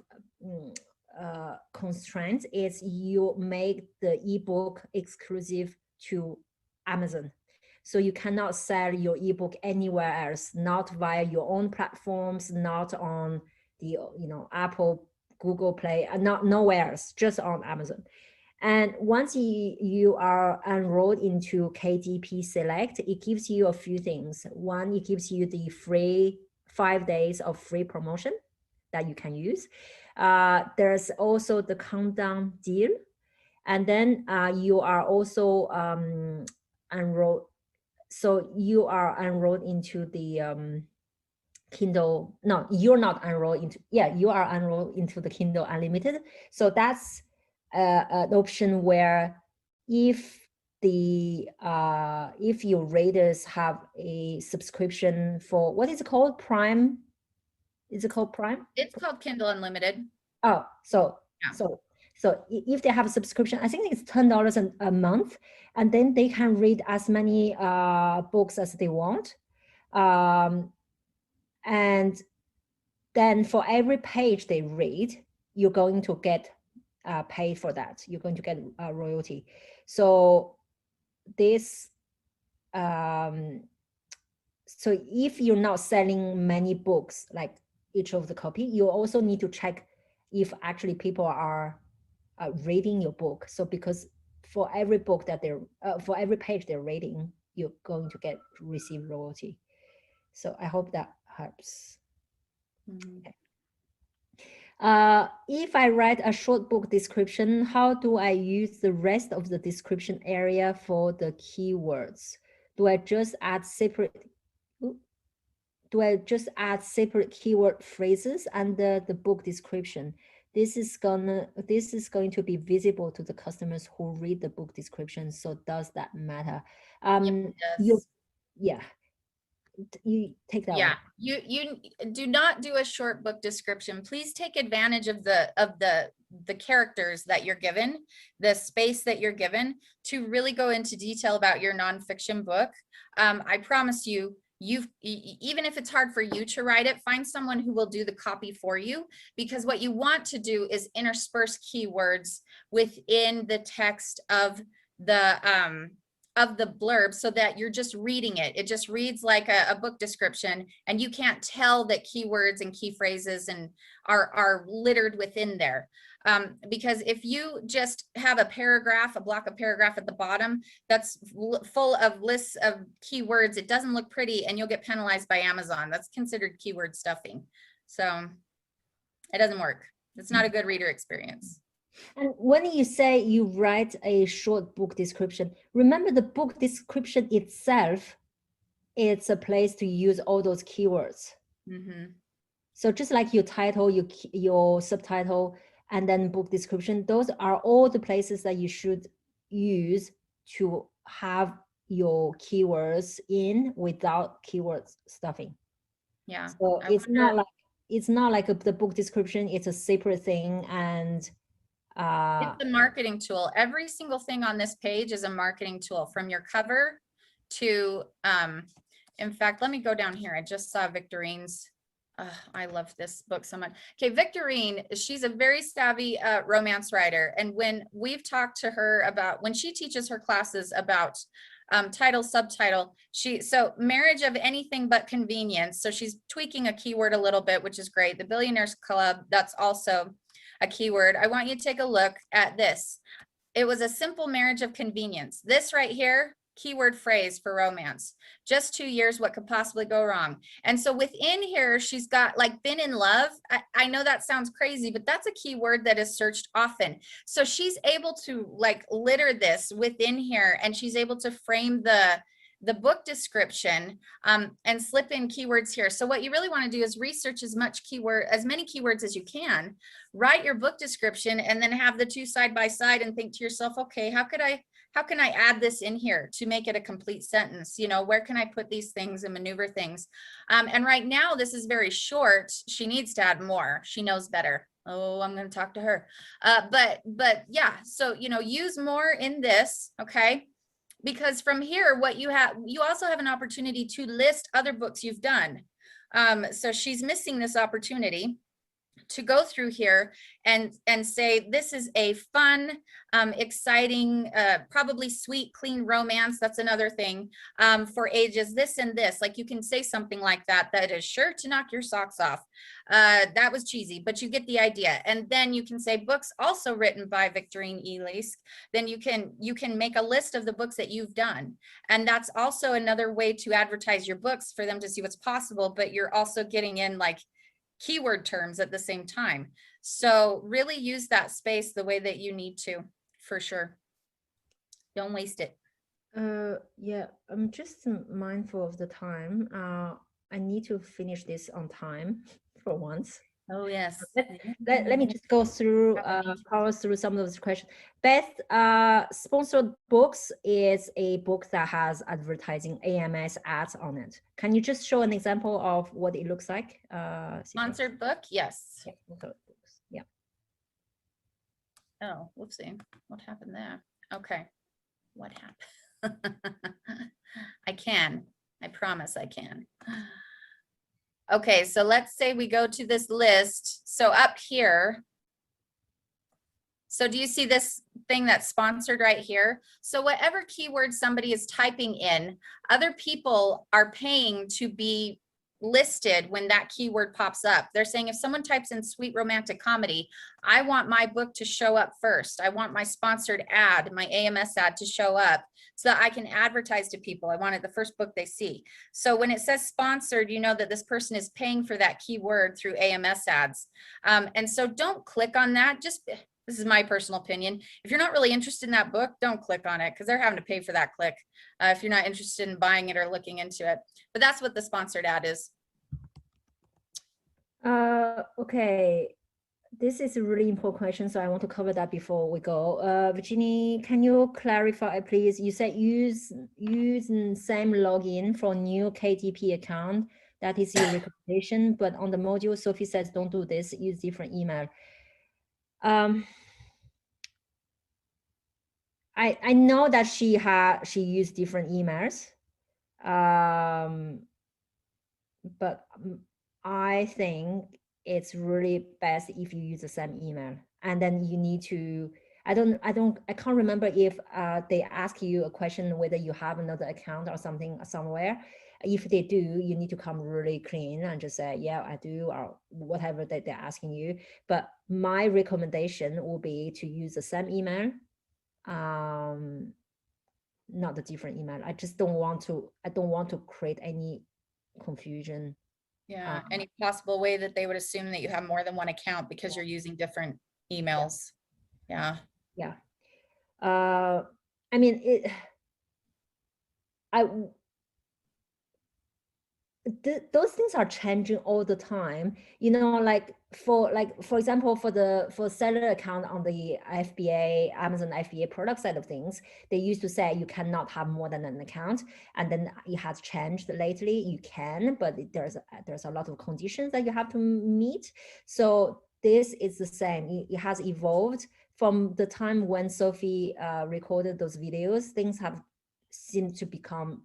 constraint is you make the ebook exclusive to Amazon. So you cannot sell your ebook anywhere else, not via your own platforms, not on the Apple, Google Play, and not nowhere else, just on Amazon. And once you are enrolled into KDP Select, it gives you a few things. One, it gives you the free 5 days of free promotion that you can use. There's also the countdown deal. And then you are also enrolled. So you are enrolled into the Kindle. No, you're not enrolled into, you are enrolled into the Kindle Unlimited. So that's an option where if your readers have a subscription for, what is it called? Prime? Is it called Prime? It's called Kindle Unlimited. Oh, so if they have a subscription, I think it's $10 a month, and then they can read as many books as they want. And then for every page they read, you're going to get paid for that. You're going to get a royalty. So this, so if you're not selling many books, like each of the copy, you also need to check if actually people are reading your book. So because for every book that for every page they're reading, you're going to receive royalty. So I hope that helps. Okay. If I write a short book description, how do I use the rest of the description area for the keywords? Do I just add separate keyword phrases under the book description? This is going to be visible to the customers who read the book description. So does that matter? Yes. You take that one. You do not do a short book description. Please take advantage of the characters that you're given, the space that you're given, to really go into detail about your nonfiction book. I promise you, even if it's hard for you to write it, find someone who will do the copy for you, because what you want to do is intersperse keywords within the text of the blurb, so that you're just reading it. It just reads like a book description, and you can't tell that keywords and key phrases are littered within there. Because if you just have a block of paragraph at the bottom that's full of lists of keywords, it doesn't look pretty, and you'll get penalized by Amazon. That's considered keyword stuffing. So it doesn't work. It's not a good reader experience. And when you say you write a short book description, remember the book description itself, it's a place to use all those keywords. Mm-hmm. So just like your title, your subtitle, and then book description, those are all the places that you should use to have your keywords in without keyword stuffing. Yeah. So it's not like the book description. It's a separate thing, and it's a marketing tool. Every single thing on this page is a marketing tool, from your cover to, in fact, let me go down here. I just saw Victorine's. I love this book so much. Okay, Victorine, she's a very savvy romance writer. And when we've talked to her about, when she teaches her classes about title, subtitle, so marriage of anything but convenience. So she's tweaking a keyword a little bit, which is great. The Billionaires Club, that's also a keyword, I want you to take a look at this. It was a simple marriage of convenience. This right here, keyword phrase for romance. Just 2 years, what could possibly go wrong? And so within here, she's got like been in love. I know that sounds crazy, but that's a keyword that is searched often. So she's able to like litter this within here, and she's able to frame the book description and slip in keywords here. So what you really want to do is research as many keywords as you can, write your book description, and then have the two side by side and think to yourself, okay, how can I add this in here to make it a complete sentence? You know, where can I put these things and maneuver things? And right now, this is very short. She needs to add more. She knows better. Oh, I'm going to talk to her. But yeah, so, you know, use more in this, okay? Because from here, what you also have an opportunity to list other books you've done. So she's missing this opportunity to go through here and say, this is a fun, exciting, probably sweet, clean romance. That's another thing for ages this and this. Like you can say something like that is sure to knock your socks off. That was cheesy, but you get the idea. And then you can say books also written by Victorine E. Leask. Then you can make a list of the books that you've done. And that's also another way to advertise your books for them to see what's possible, but you're also getting in like keyword terms at the same time. So really use that space the way that you need to, for sure. Don't waste it. Yeah, I'm just mindful of the time. I need to finish this on time for once. Oh, yes. Let me just go through, power through some of those questions. Best sponsored books is a book that has advertising AMS ads on it. Can you just show an example of what it looks like? Sponsored book? Yes. Yeah. Oh, whoopsie. What happened there? Okay. What happened? I promise I can. Okay, so let's say we go to this list. So up here, so do you see this thing that's sponsored right here? So whatever keyword somebody is typing in, other people are paying to be listed when that keyword pops up. They're saying if someone types in sweet romantic comedy, I want my book to show up first. I want my sponsored ad, my AMS ad to show up so that I can advertise to people. I want it the first book they see. So when it says sponsored, you know that this person is paying for that keyword through AMS ads. And so don't click on that. Just, this is my personal opinion. If you're not really interested in that book, don't click on it because they're having to pay for that click if you're not interested in buying it or looking into it. But that's what the sponsored ad is. Okay. This is a really important question, so I want to cover that before we go. Virginie, can you clarify, please? You said use same login for new KTP account. That is your recommendation, but on the module, Sophie says don't do this. Use different email. I know that she used different emails, but I think it's really best if you use the same email, and then you need to, I can't remember if they ask you a question whether you have another account or something somewhere. If they do, you need to come really clean and just say, yeah, I do, or whatever that they're asking you. But my recommendation will be to use the same email, not the different email. I don't want to create any confusion. Yeah, any possible way that they would assume that you have more than one account because you're using different emails. Yeah. I mean, those things are changing all the time, you know, like for example, for seller account on the FBA, Amazon FBA product side of things, they used to say you cannot have more than an account, and then it has changed lately. You can, but there's a lot of conditions that you have to meet. So this is the same. It has evolved from the time when Sophie recorded those videos. Things have seemed to become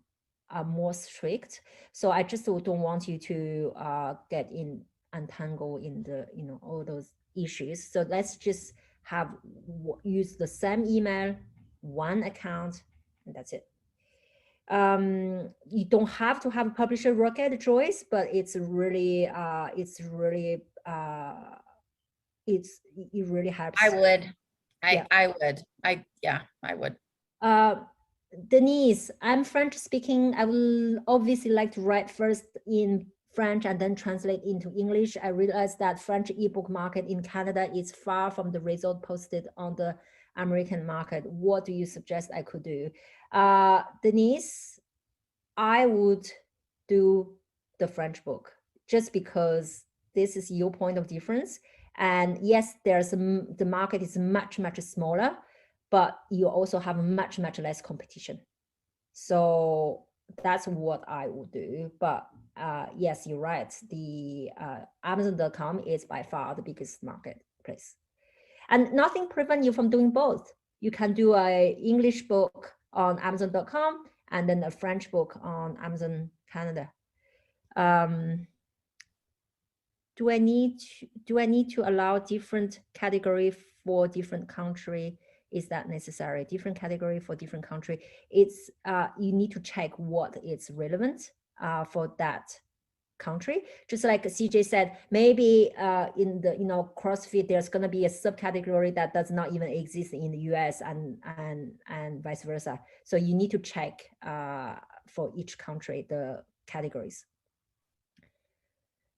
more strict. So I just don't want you to get entangled in the, you know, all those issues. So let's just use the same email, one account, and that's it. You don't have to have a publisher rocket choice, but it's really it really helps. I would. Yeah. I would. I would. Denise, I'm French speaking. I will obviously like to write first in French and then translate into English. I realize that French ebook market in Canada is far from the result posted on the American market. What do you suggest I could do? Denise, I would do the French book just because this is your point of difference. And yes, the market is much, much smaller, but you also have much, much less competition. So that's what I would do. But yes, you're right. The Amazon.com is by far the biggest marketplace. And nothing prevents you from doing both. You can do an English book on Amazon.com and then a French book on Amazon Canada. Do I need to allow different category for different country? Is that necessary? Different category for different country. It's you need to check what is relevant for that country. Just like CJ said, maybe in the CrossFit, there's going to be a subcategory that does not even exist in the US and vice versa. So you need to check for each country the categories.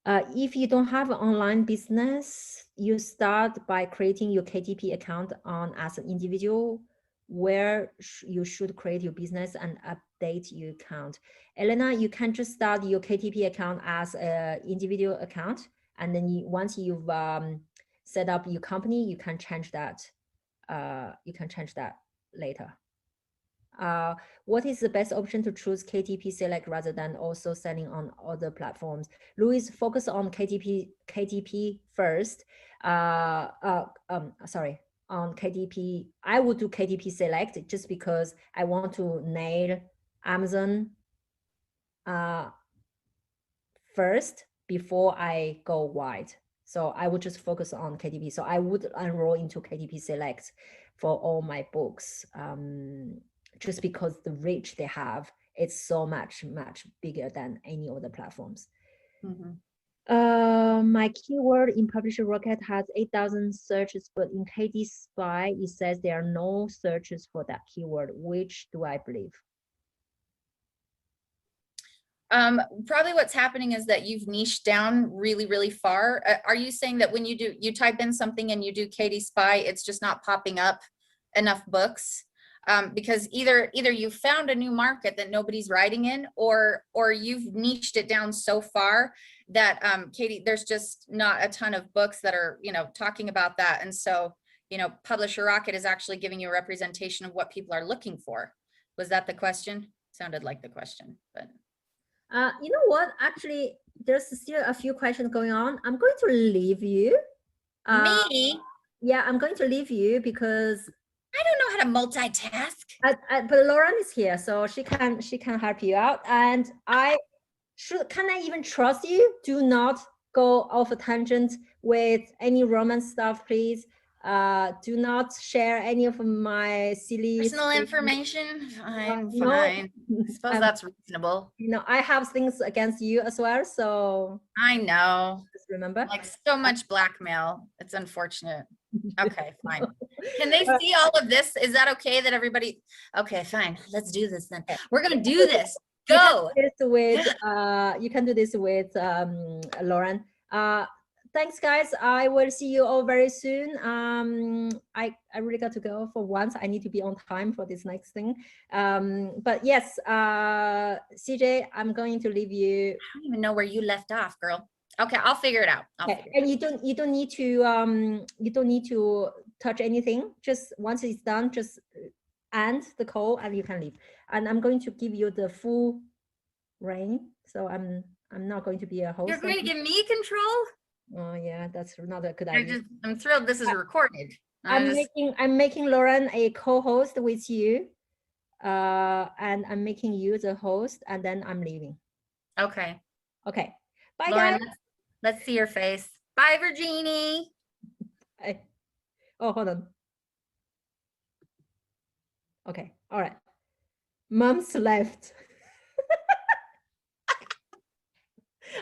If you don't have an online business, you start by creating your KTP account as an individual, where you should create your business and update your account. Elena, you can just start your KTP account as an individual account. And then once you've set up your company, you can change that. You can change that later. What is the best option to choose KTP Select rather than also selling on other platforms? Louis, focus on KTP first. Sorry, on KTP. I would do KTP Select just because I want to nail Amazon first before I go wide. So I would just focus on KTP. So I would enroll into KTP Select for all my books. Just because the reach they have, it's so much bigger than any other platforms. Mm-hmm. My keyword in Publisher Rocket has 8,000 searches, but in KD Spy, it says there are no searches for that keyword. Which do I believe? Probably what's happening is that you've niched down really, really far. Are you saying that when you type in something and you do KD Spy, it's just not popping up enough books? Because either you found a new market that nobody's writing in, or you've niched it down so far that Katie, there's just not a ton of books that are talking about that. And so Publisher Rocket is actually giving you a representation of what people are looking for. Was that the question? Sounded like the question, but you know what? Actually, there's still a few questions going on. I'm going to leave you. Me? Yeah, I'm going to leave you because I don't know how to multitask. But Lauren is here, so she can help you out. And can I even trust you? Do not go off a tangent with any romance stuff, please. Do not share any of my silly personal information. Fine. No, I suppose that's reasonable. I have things against you as well, so I know. just remember, like so much blackmail. It's unfortunate. Okay, fine. Can they see all of this? Is that okay that everybody? Okay, fine. Let's do this then. We're gonna do this. Go. You can do this with Lauren. Thanks, guys. I will see you all very soon. I really got to go for once. I need to be on time for this next thing. But yes, CJ, I'm going to leave you. I don't even know where you left off, girl. Okay, I'll figure it out. And you don't need to touch anything. Just once it's done, just end the call and you can leave. And I'm going to give you the full reign. So I'm not going to be a host. You're going to give me control? Oh yeah, that's not a good idea. I'm thrilled this is recorded. I'm making Lauren a co-host with you. And I'm making you the host, and then I'm leaving. Okay. Okay. Bye, Lauren, guys. Let's see your face. Bye, Virginie. Bye. Oh, hold on. Okay. All right. Mom's left.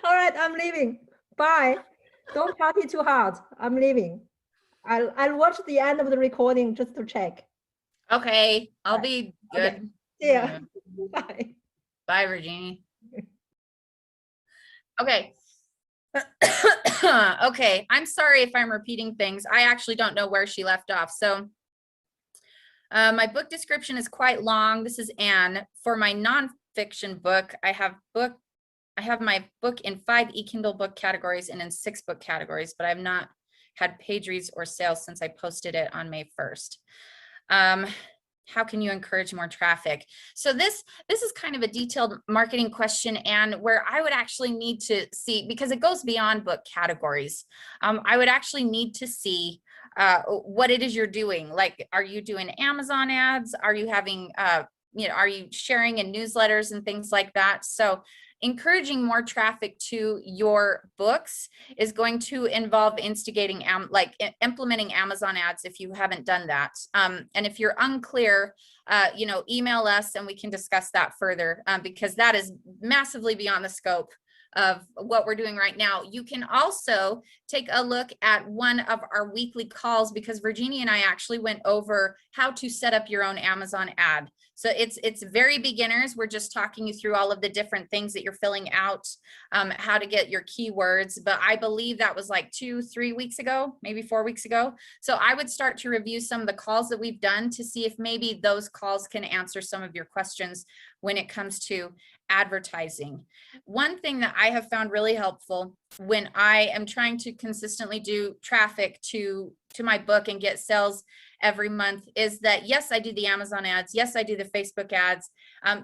All right. I'm leaving. Bye. Don't party too hard. I'm leaving. I'll watch the end of the recording just to check. Okay, I'll Right. be good. Okay. Yeah. Bye. Bye, Virginie. Okay. Okay, I'm sorry if I'm repeating things. I actually don't know where she left off. So my book description is quite long. This is Anne. For my nonfiction book, I have my book in 5 e-Kindle book categories and in 6 book categories, but I've not had page reads or sales since I posted it on May 1st. How can you encourage more traffic? So this is kind of a detailed marketing question, and where I would actually need to see, because it goes beyond book categories, I would actually need to see what it is you're doing. Like, are you doing Amazon ads? Are you having, are you sharing in newsletters and things like that? So encouraging more traffic to your books is going to involve instigating, implementing Amazon ads if you haven't done that. And if you're unclear, email us and we can discuss that further, because that is massively beyond the scope of what we're doing right now. You can also take a look at one of our weekly calls, because Virginie and I actually went over how to set up your own Amazon ad. So it's very beginners. We're just talking you through all of the different things that you're filling out, how to get your keywords. But I believe that was like 2-3 weeks ago, maybe 4 weeks ago. So I would start to review some of the calls that we've done to see if maybe those calls can answer some of your questions when it comes to advertising. One thing that I have found really helpful when I am trying to consistently do traffic to my book and get sales every month is that, yes, I do the Amazon ads. Yes, I do the Facebook ads.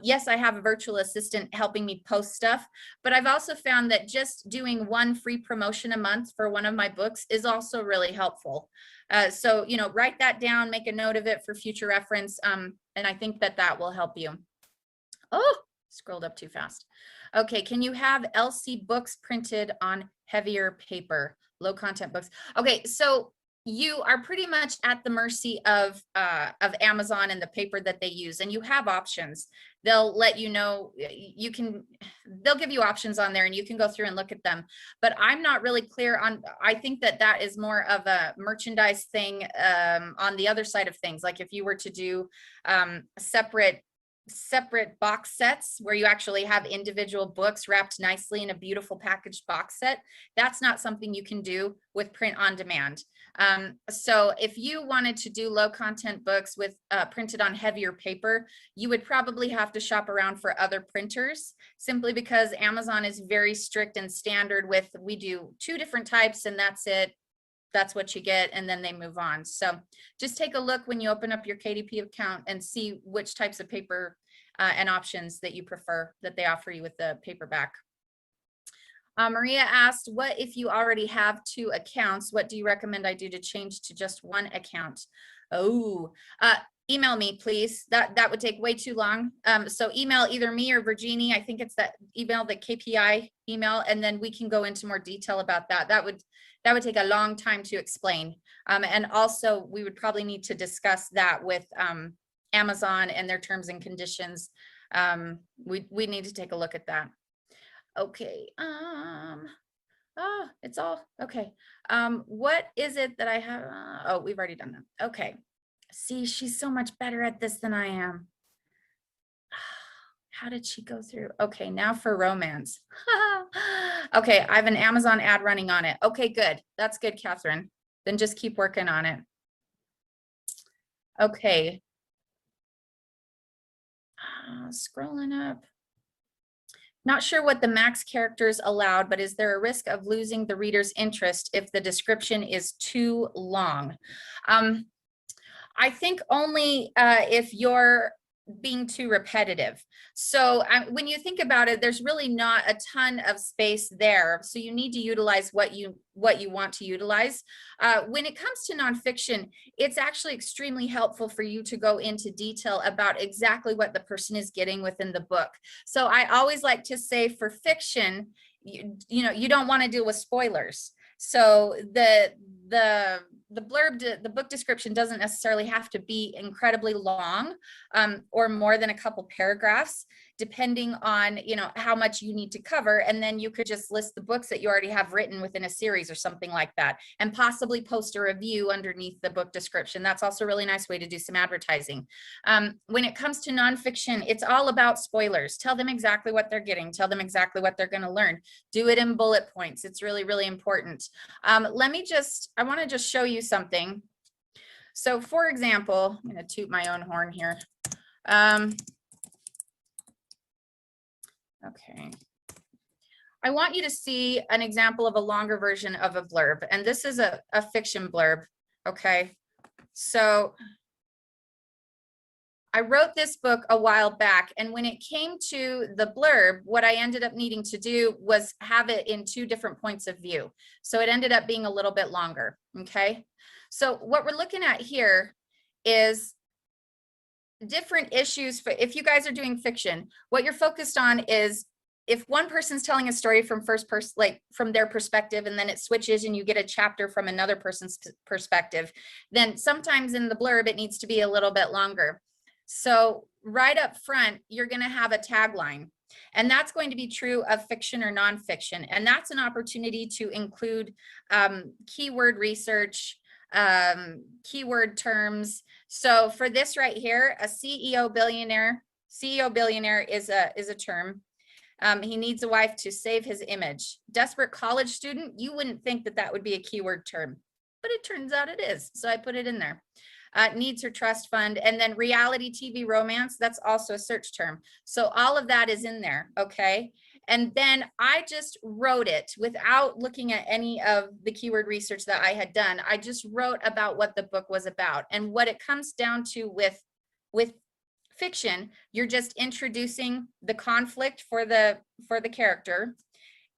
Yes, I have a virtual assistant helping me post stuff, but I've also found that just doing one free promotion a month for one of my books is also really helpful. So, write that down, make a note of it for future reference. And I think that will help you. Oh, scrolled up too fast. Okay, can you have LC books printed on heavier paper, low content books? Okay, so you are pretty much at the mercy of Amazon and the paper that they use, and you have options. They'll let you know, they'll give you options on there and you can go through and look at them. But I'm not really clear on, I think that is more of a merchandise thing on the other side of things. Like if you were to do separate box sets where you actually have individual books wrapped nicely in a beautiful packaged box set, that's not something you can do with print on demand. So if you wanted to do low content books with printed on heavier paper, you would probably have to shop around for other printers, simply because Amazon is very strict and standard with, we do 2 different types and that's it. That's what you get, and then they move on. So just take a look when you open up your KDP account and see which types of paper and options that you prefer that they offer you with the paperback. Maria asked, what if you already have 2 accounts? What do you recommend I do to change to just 1 account? Oh, email me, please. That would take way too long. So email either me or Virginie. I think it's that email, the KPI email, and then we can go into more detail about that. That would take a long time to explain. And also we would probably need to discuss that with Amazon and their terms and conditions. We need to take a look at that. Okay. It's all okay. What is it that I have? Oh, we've already done that. Okay. See, she's so much better at this than I am. How did she go through? Okay, now for romance. Okay, I have an Amazon ad running on it. Okay, good. That's good, Catherine. Then just keep working on it. Okay. Scrolling up. Not sure what the max characters allowed, but is there a risk of losing the reader's interest if the description is too long? I think only if you're being too repetitive. So when you think about it, there's really not a ton of space there. So you need to utilize what you want to utilize. When it comes to nonfiction, it's actually extremely helpful for you to go into detail about exactly what the person is getting within the book. So I always like to say for fiction, you don't want to deal with spoilers. So the the book description doesn't necessarily have to be incredibly long, or more than a couple paragraphs, depending on, you know, how much you need to cover. And then you could just list the books that you already have written within a series or something like that, and possibly post a review underneath the book description. That's also a really nice way to do some advertising. When it comes to nonfiction, it's all about spoilers. Tell them exactly what they're getting. Tell them exactly what they're going to learn. Do it in bullet points. It's really, really important. I want to just show you something. So for example, I'm going to toot my own horn here. Okay. I want you to see an example of a longer version of a blurb. And this is a fiction blurb. Okay. So I wrote this book a while back, and when it came to the blurb, what I ended up needing to do was have it in 2 different points of view. So it ended up being a little bit longer. Okay. So what we're looking at here is different issues. For if you guys are doing fiction, what you're focused on is if one person's telling a story from first person, like from their perspective, and then it switches and you get a chapter from another person's perspective, then sometimes in the blurb, it needs to be a little bit longer. So right up front, you're going to have a tagline, and that's going to be true of fiction or nonfiction. And that's an opportunity to include keyword research, keyword terms. So for this right here, a CEO billionaire is a term. He needs a wife to save his image. Desperate college student, you wouldn't think that that would be a keyword term, but it turns out it is. So I put it in there. Needs her trust fund. And then reality TV romance, that's also a search term. So all of that is in there, okay? And then I just wrote it without looking at any of the keyword research that I had done. I just wrote about what the book was about. And what it comes down to with fiction, you're just introducing the conflict for the character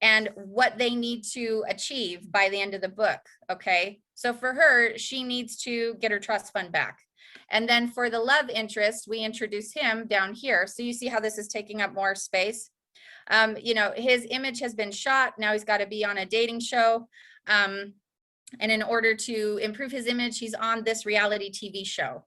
and what they need to achieve by the end of the book, okay? So for her, she needs to get her trust fund back. And then for the love interest, we introduce him down here. So you see how this is taking up more space. You know, his image has been shot. Now he's got to be on a dating show. And in order to improve his image, he's on this reality TV show.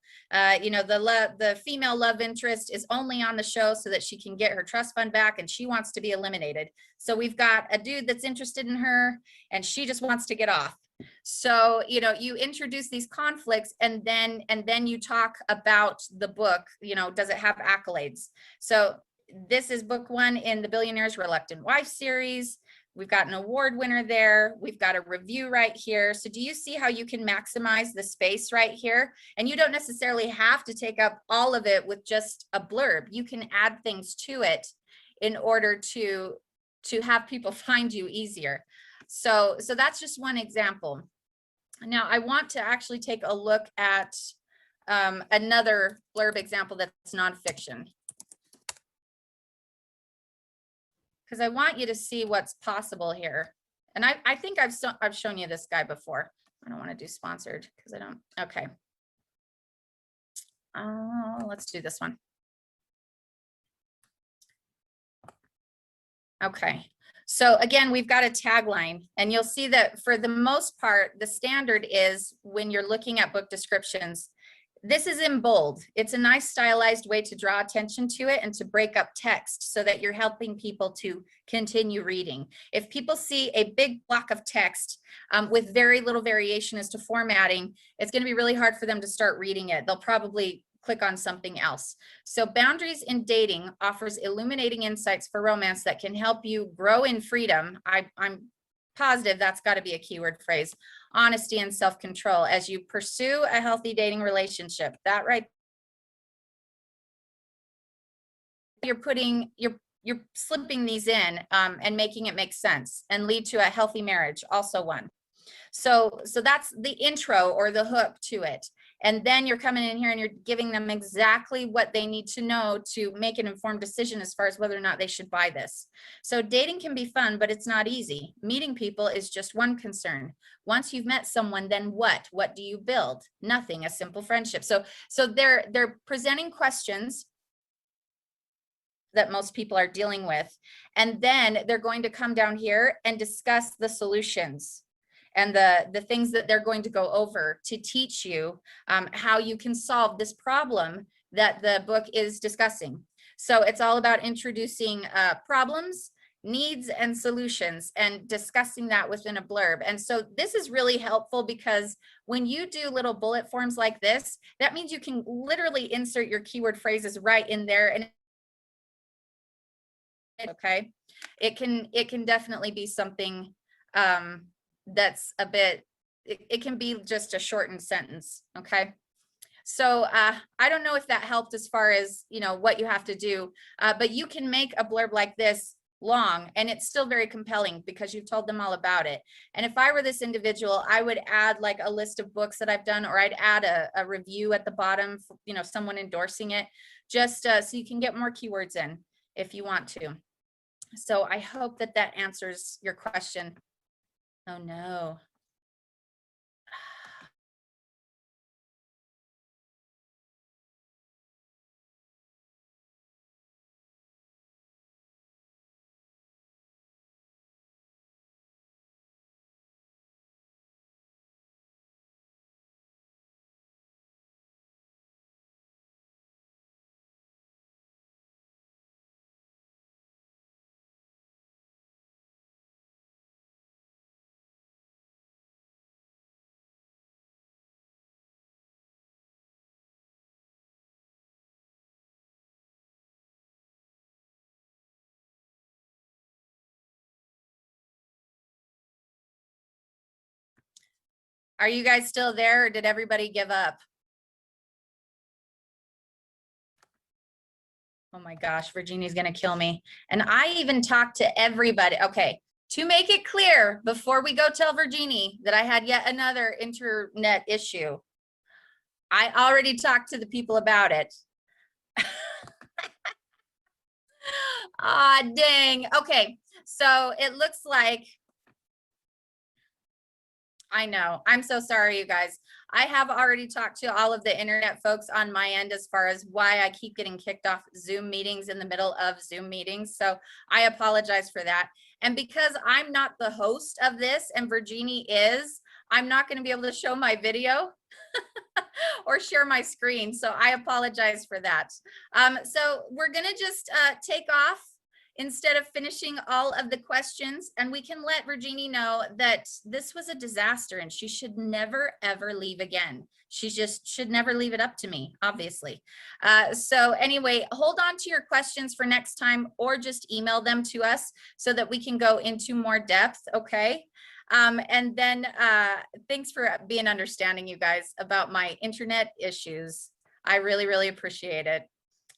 You know, the female love interest is only on the show so that she can get her trust fund back, and she wants to be eliminated. So we've got a dude that's interested in her, and she just wants to get off. So, you know, you introduce these conflicts, and then you talk about the book. You know, does it have accolades? So this is book 1 in the Billionaire's Reluctant Wife series. We've got an award winner there. We've got a review right here. So do you see how you can maximize the space right here? And you don't necessarily have to take up all of it with just a blurb. You can add things to it in order to have people find you easier. So that's just one example. Now I want to actually take a look at another blurb example that's nonfiction, because I want you to see what's possible here. And I think I've shown you this guy before. I don't want to do sponsored because I don't. Okay. Let's do this one. Okay. So again, we've got a tagline, and you'll see that for the most part, the standard is when you're looking at book descriptions, this is in bold. It's a nice stylized way to draw attention to it and to break up text so that you're helping people to continue reading. If people see a big block of text with very little variation as to formatting, it's going to be really hard for them to start reading it. They'll probably click on something else. So Boundaries in Dating offers illuminating insights for romance that can help you grow in freedom. I'm positive that's got to be a keyword phrase. Honesty and self-control as you pursue a healthy dating relationship. That right. You're slipping these in and making it make sense and lead to a healthy marriage. Also one. So that's the intro or the hook to it. And then you're coming in here and you're giving them exactly what they need to know to make an informed decision as far as whether or not they should buy this. So dating can be fun, but it's not easy. Meeting people is just one concern. Once you've met someone, then what? What do you build? Nothing, a simple friendship. So they're presenting questions that most people are dealing with. And then they're going to come down here and discuss the solutions. and the things that they're going to go over to teach you how you can solve this problem that the book is discussing. So it's all about introducing problems, needs, and solutions, and discussing that within a blurb. And so this is really helpful because when you do little bullet forms like this, that means you can literally insert your keyword phrases right in there. And okay, it can definitely be something that's a bit, it can be just a shortened sentence. Okay. So I don't know if that helped as far as, you know, what you have to do, but you can make a blurb like this long and it's still very compelling because you've told them all about it. And if I were this individual, I would add like a list of books that I've done, or I'd add a review at the bottom, for, you know, someone endorsing it, just so you can get more keywords in if you want to. So I hope that that answers your question. Oh no. Are you guys still there, or did everybody give up? Oh my gosh, Virginia's gonna kill me. And I even talked to everybody. Okay, to make it clear, before we go tell Virginia that I had yet another internet issue, I already talked to the people about it. Ah, dang. Okay, so it looks like, I know. I'm so sorry, you guys. I have already talked to all of the internet folks on my end as far as why I keep getting kicked off Zoom meetings in the middle of Zoom meetings. So I apologize for that. And because I'm not the host of this and Virginia is, I'm not going to be able to show my video or share my screen. So I apologize for that. So we're going to just take off instead of finishing all of the questions, and we can let Virginia know that this was a disaster and she should never, ever leave again. She just should never leave it up to me, obviously. So anyway, hold on to your questions for next time, or just email them to us so that we can go into more depth, okay? And then thanks for being understanding, you guys, about my internet issues. I really, really appreciate it.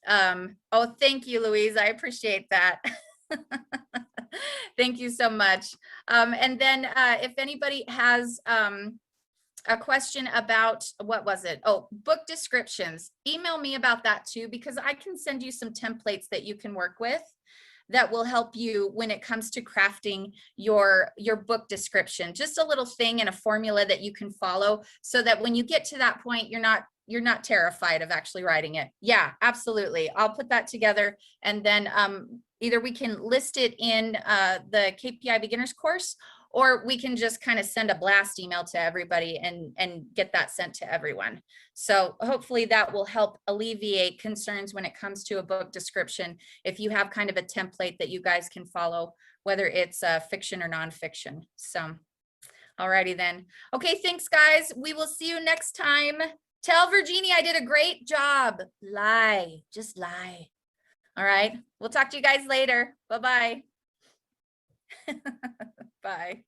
Oh, thank you, Louise. I appreciate that. Thank you so much. And then if anybody has a question about, what was it? Oh, book descriptions, email me about that too, because I can send you some templates that you can work with that will help you when it comes to crafting your book description. Just a little thing and a formula that you can follow so that when you get to that point, you're not terrified of actually writing it. Yeah, absolutely. I'll put that together, and then either we can list it in the KPI beginners course, or we can just kind of send a blast email to everybody and get that sent to everyone. So hopefully that will help alleviate concerns when it comes to a book description, if you have kind of a template that you guys can follow, whether it's fiction or nonfiction. So alrighty then. Okay, thanks guys. We will see you next time. Tell Virginia I did a great job. Lie, just lie. All right, we'll talk to you guys later. Bye-bye. Bye.